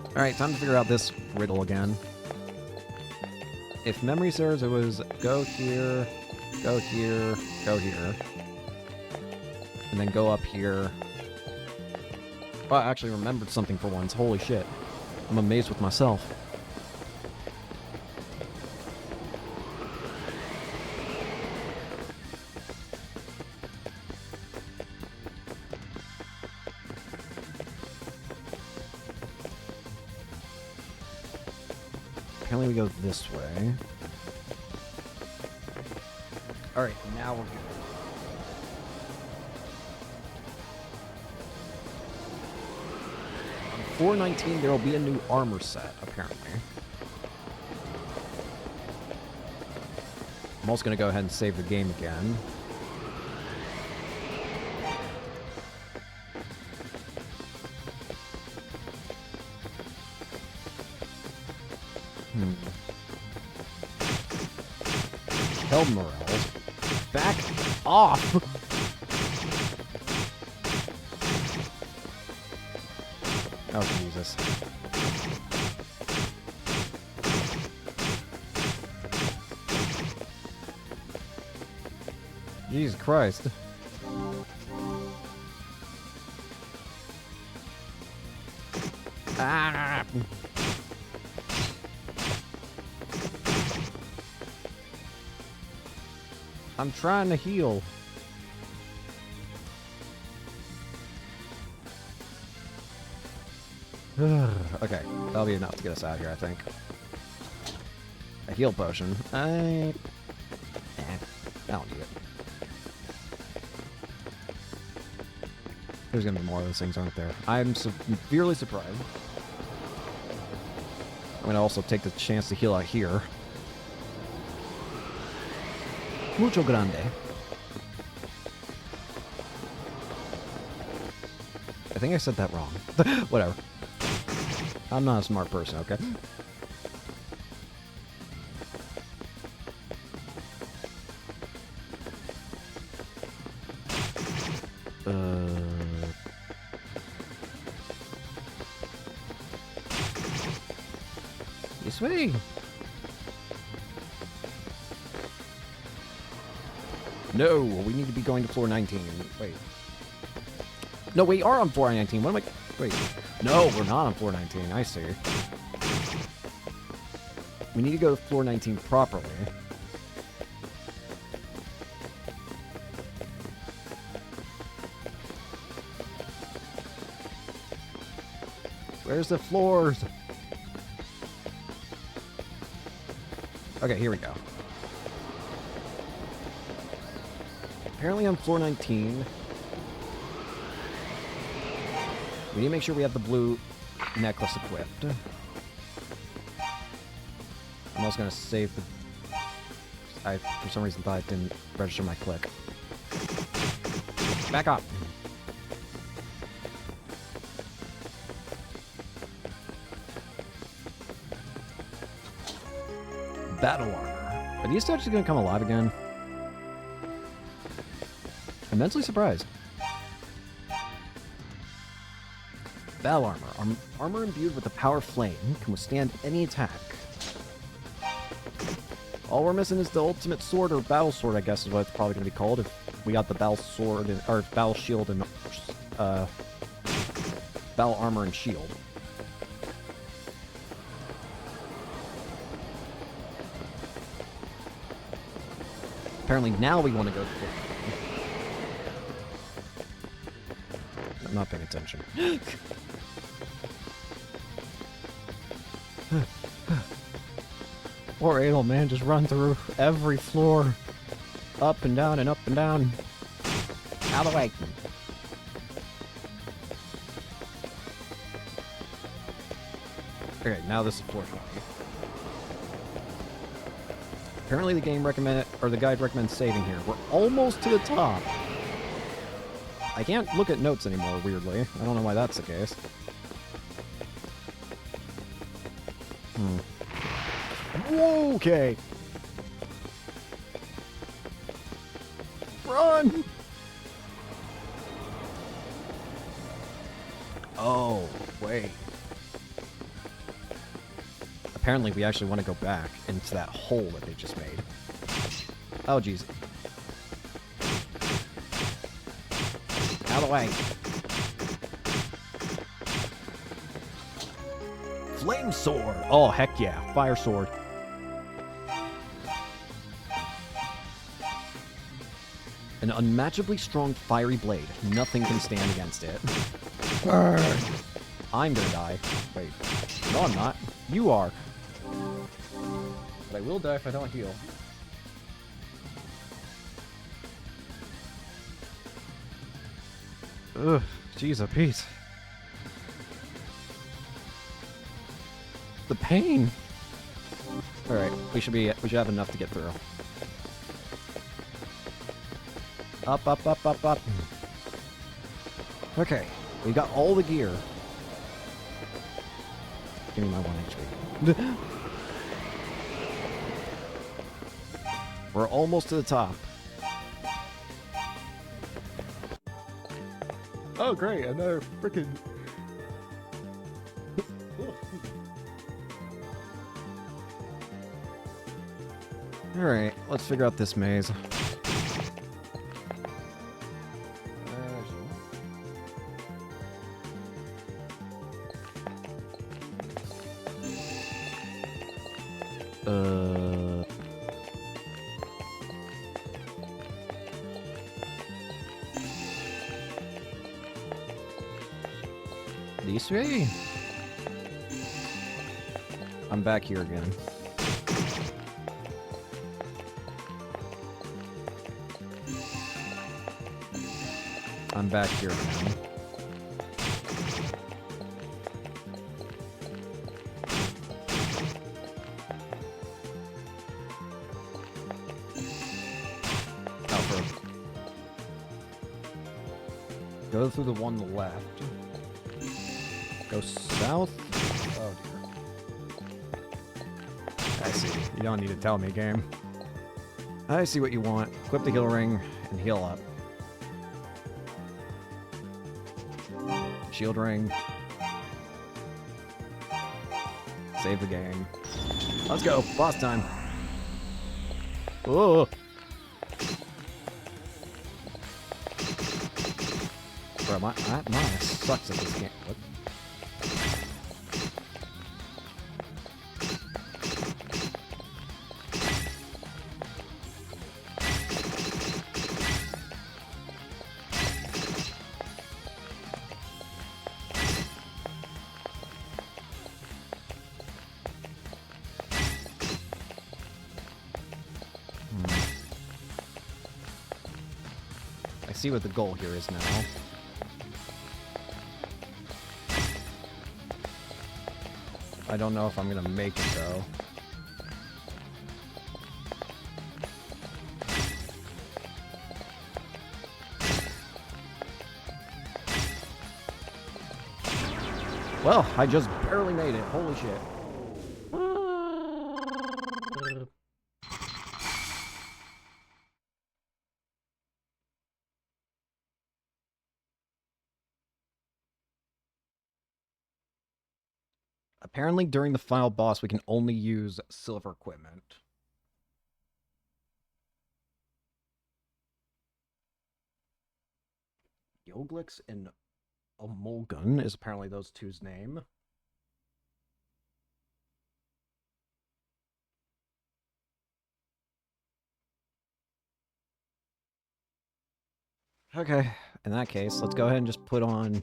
Alright, time to figure out this riddle again. if memory serves, it was go here, go here, go here. And then go up here. Oh, I actually remembered something for once. Holy shit. I'm amazed with myself. Apparently we go this way. Alright, now we're good. On 419, there will be a new armor set, apparently. I'm also going to go ahead and save the game again. Held morales. Back off! Oh, Jesus. Jesus Christ. Ah! I'm trying to heal. Okay, that'll be enough to get us out of here, I think. A heal potion. I don't need it. There's gonna be more of those things, aren't there? I'm severely surprised. I'm gonna also take the chance to heal out here. Mucho grande. I think I said that wrong. Whatever. I'm not a smart person, okay? This way. No, we need to be going to floor 19. Wait. No, we are on floor 19. What am I... Wait. No, we're not on floor 19. I see. We need to go to floor 19 properly. Where's the floors? Okay, here we go. Apparently on floor 19, we need to make sure we have the blue necklace equipped. I'm also going to save the... I, for some reason, thought it didn't register my click. Back up! Battle armor. Are these actually going to come alive again? Immensely surprised. Battle armor. Armor imbued with the power flame can withstand any attack. All we're missing is the ultimate sword, or battle sword, I guess is what it's probably going to be called if we got the battle sword, or battle shield and battle armor and shield. Apparently now we want to go to I'm not paying attention. Poor Adel, man, just run through every floor. Up and down and up and down. Out of the way. Okay, now this is floor 20. Apparently the game the guide recommends saving here. We're almost to the top. I can't look at notes anymore, weirdly. I don't know why that's the case. Whoa, okay. Run! Oh, wait. apparently we actually want to go back into that hole that they just made. Oh, jeez. Out of the way. Flame sword. Oh, heck yeah. Fire sword. An unmatchably strong fiery blade. Nothing can stand against it. I'm gonna die. Wait. No, I'm not. You are. But I will die if I don't heal. Ugh. Jeez, a Pete. The pain. Alright, we should have enough to get through. Up, up, up, up, up. Okay, we got all the gear. Give me my 1 HP. We're almost to the top. Oh, great, another freaking... Alright, let's figure out this maze. These three? I'm back here again. I'm back here again. Go through the one on the left. Go south. Oh dear. I see. You don't need to tell me, game. I see what you want. Equip the heal ring and heal up. Shield ring. Save the game. Let's go. Boss time. Oh. Bro, my ass sucks at this game. What? I see what the goal here is now. I don't know if I'm gonna make it though. Well, I just barely made it. Holy shit. Apparently, during the final boss, we can only use silver equipment. Yoglix and Omolgun is apparently those two's name. Okay, in that case, let's go ahead and just put on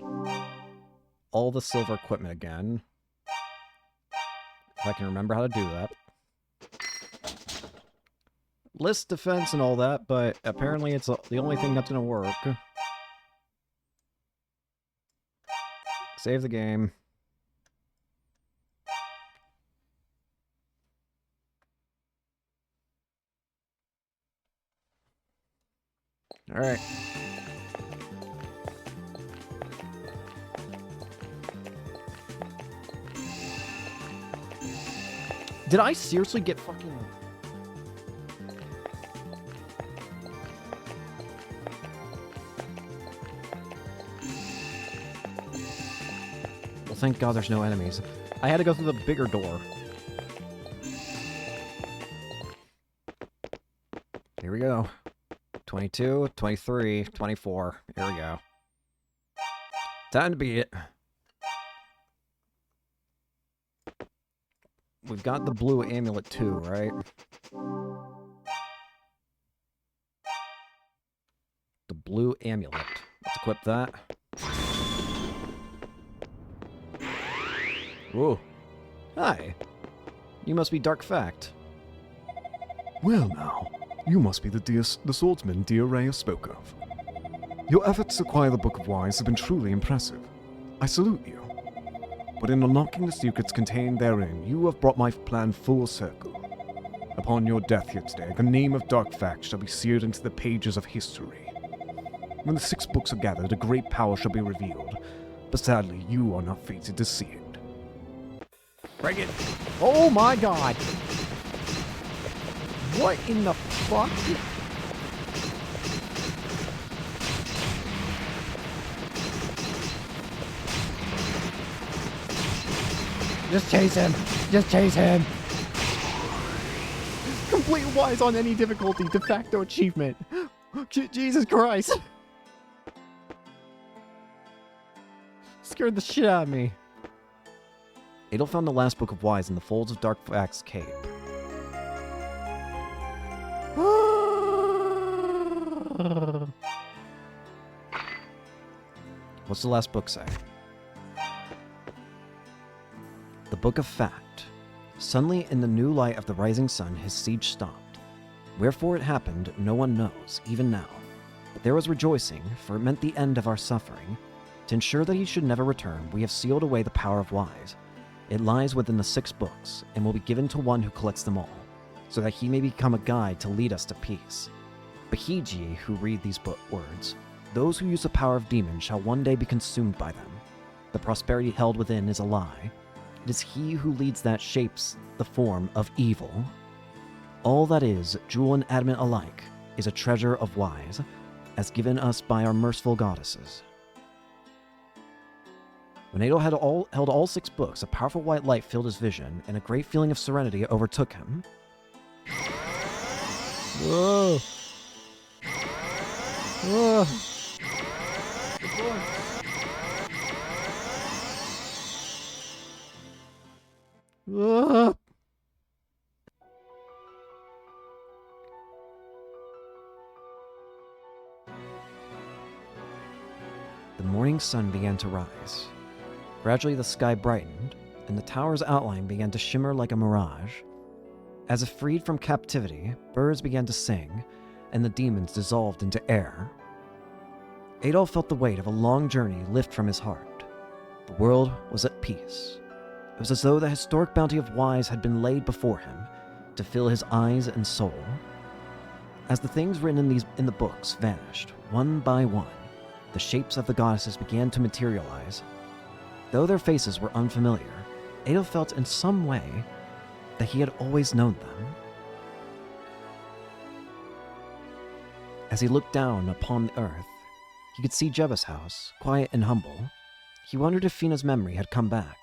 all the silver equipment again. If I can remember how to do that. List defense and all that, but apparently it's the only thing that's gonna work. Save the game. Alright. Did I seriously get fucking... Well, thank God there's no enemies. I had to go through the bigger door. go. 22, 23, 24. Here we go. Time to beat it. We've got the blue amulet too, right? The blue amulet. Let's equip that. Whoa. Hi. You must be Dark Fact. Well now, you must be the swordsman dear Rhea spoke of. Your efforts to acquire the Book of Wise have been truly impressive. I salute you. But in unlocking the secrets contained therein, you have brought my plan full circle. Upon your death yesterday, the name of Dark Fact shall be seared into the pages of history. When the 6 books are gathered, a great power shall be revealed, but sadly, you are not fated to see it. Bring it. Oh my god. What in the fuck? Just chase him. Just chase him. Complete Wise on any difficulty. De facto achievement. Jesus Christ. Scared the shit out of me. Adel found the last Book of Wise in the folds of Dark Fact's cape. What's the last book say? The Book of Fact. Suddenly, in the new light of the rising sun, his siege stopped. Wherefore it happened, no one knows, even now. But there was rejoicing, for it meant the end of our suffering. To ensure that he should never return, we have sealed away the power of Wise. It lies within the 6 books, and will be given to one who collects them all, so that he may become a guide to lead us to peace. But heed ye who read these words. Those who use the power of demons shall one day be consumed by them. The prosperity held within is a lie. It is he who leads that shapes the form of evil. All that is, jewel and adamant alike, is a treasure of Wise, as given us by our merciful goddesses. When Adel had held all 6 books, a powerful white light filled his vision, and a great feeling of serenity overtook him. Whoa! Whoa! Whoa! The morning sun began to rise. Gradually the sky brightened, and the tower's outline began to shimmer like a mirage. As if freed from captivity, birds began to sing, and the demons dissolved into air. Adolf felt the weight of a long journey lift from his heart. The world was at peace. It was as though the historic bounty of Wise had been laid before him to fill his eyes and soul. As the things written in the books vanished, one by one, the shapes of the goddesses began to materialize. Though their faces were unfamiliar, Adolf felt in some way that he had always known them. As he looked down upon the earth, he could see Jebba's house, quiet and humble. He wondered if Fina's memory had come back.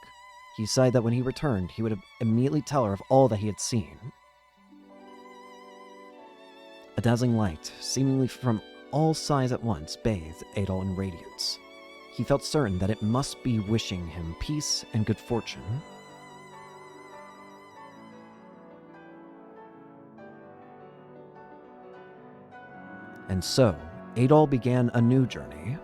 He decided that when he returned, he would immediately tell her of all that he had seen. A dazzling light, seemingly from all sides at once, bathed Adol in radiance. He felt certain that it must be wishing him peace and good fortune. And so, Adol began a new journey.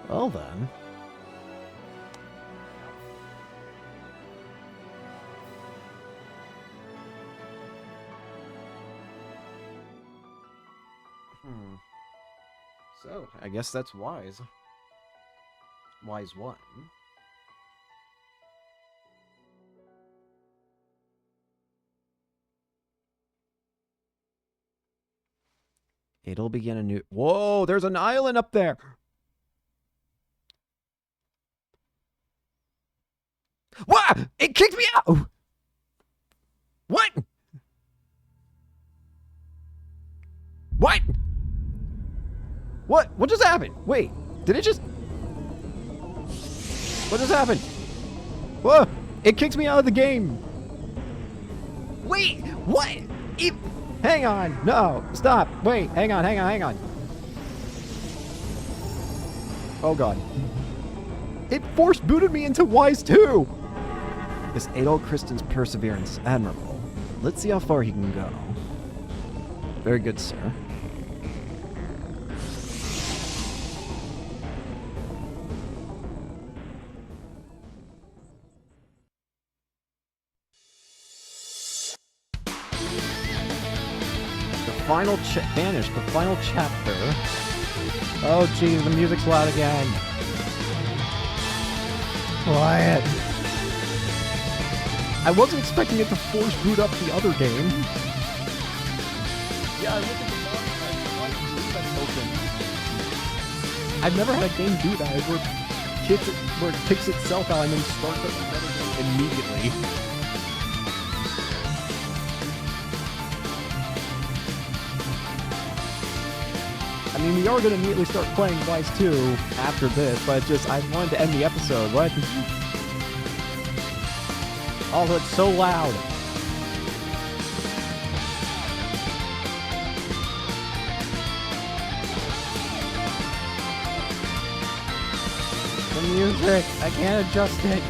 Well then. So, I guess that's Wise. Wise 1. It'll begin a new... Whoa, there's an island up there! What? It kicked me out! What? What? What? What just happened? Wait, did it just... What just happened? Whoa! It kicks me out of the game! Wait! What? Hang on! No! Stop! Wait! Hang on, hang on, hang on! Oh god. It force booted me into Wise 2! Is Adol Kristen's perseverance admirable? Let's see how far he can go. Very good, sir. Final vanish, the final chapter. Oh geez, the music's loud again. Quiet. I wasn't expecting it to force boot up the other game. Yeah, I looked at the monitor and that's open. I've never had a game do that, where it kicks itself out and then starts up another game immediately. I mean, we are going to immediately start playing Wise 2 after this, but I wanted to end the episode. What? Oh, it's so loud. The music, I can't adjust it.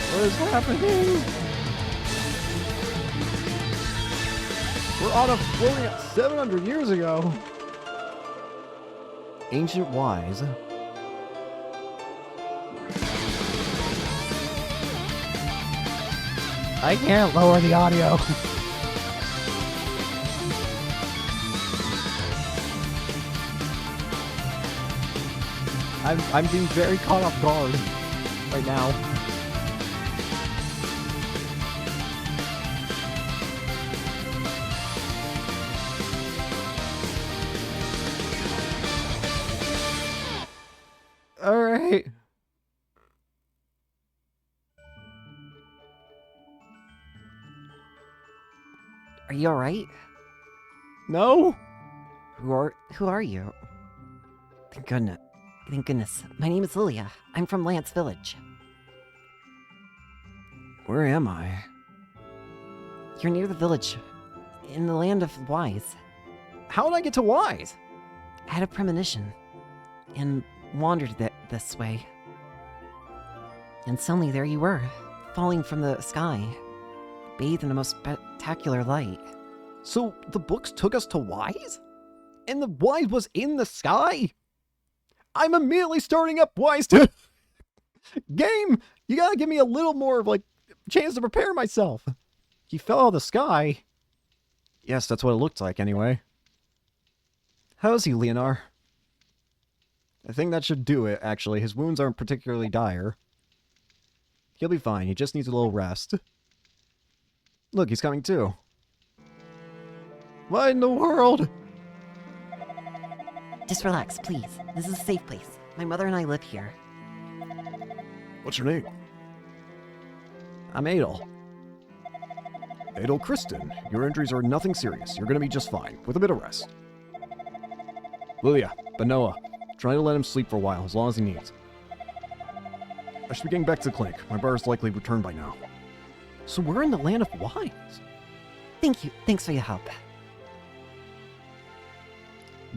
What is happening? We're on a floating 700 years ago. Ancient Wise. I can't lower the audio. I'm being very caught off guard right now. All right. Are you alright? No. Who are you? Thank goodness. Thank goodness. My name is Lilia. I'm from Lance Village. Where am I? You're near the village, in the land of Wise. How did I get to Wise? I had a premonition, and wandered this way. And suddenly there you were, falling from the sky, bathed in the most spectacular light. So the books took us to Wise? And the Wise was in the sky? I'm immediately starting up Wise 2. Game, you gotta give me a little more of, chance to prepare myself. He fell out of the sky. Yes, that's what it looked like anyway. How's he, Leonard? I think that should do it, actually. His wounds aren't particularly dire. He'll be fine. He just needs a little rest. Look, he's coming too. What in the world? Just relax, please. This is a safe place. My mother and I live here. What's your name? I'm Adol. Adol Kristen. Your injuries are nothing serious. You're gonna be just fine, with a bit of rest. Lilia, Benoa, try to let him sleep for a while, as long as he needs. I should be getting back to the clinic. My brother's likely returned by now. So we're in the land of Wise. Thank you. Thanks for your help.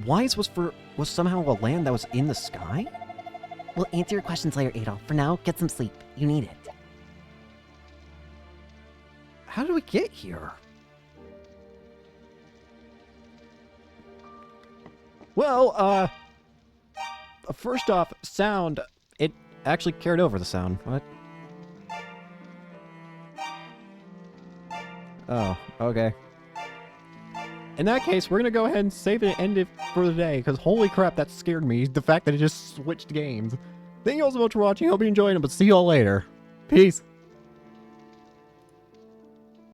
Wise was somehow a land that was in the sky? We'll answer your questions later, Adol. For now, get some sleep. You need it. How did we get here? Well, first off, sound. It actually carried over the sound. What? Oh, okay. In that case, we're gonna go ahead and save it and end it for the day, because holy crap, that scared me. The fact that it just switched games. Thank you all so much for watching. Hope you enjoyed it, but see you all later. Peace.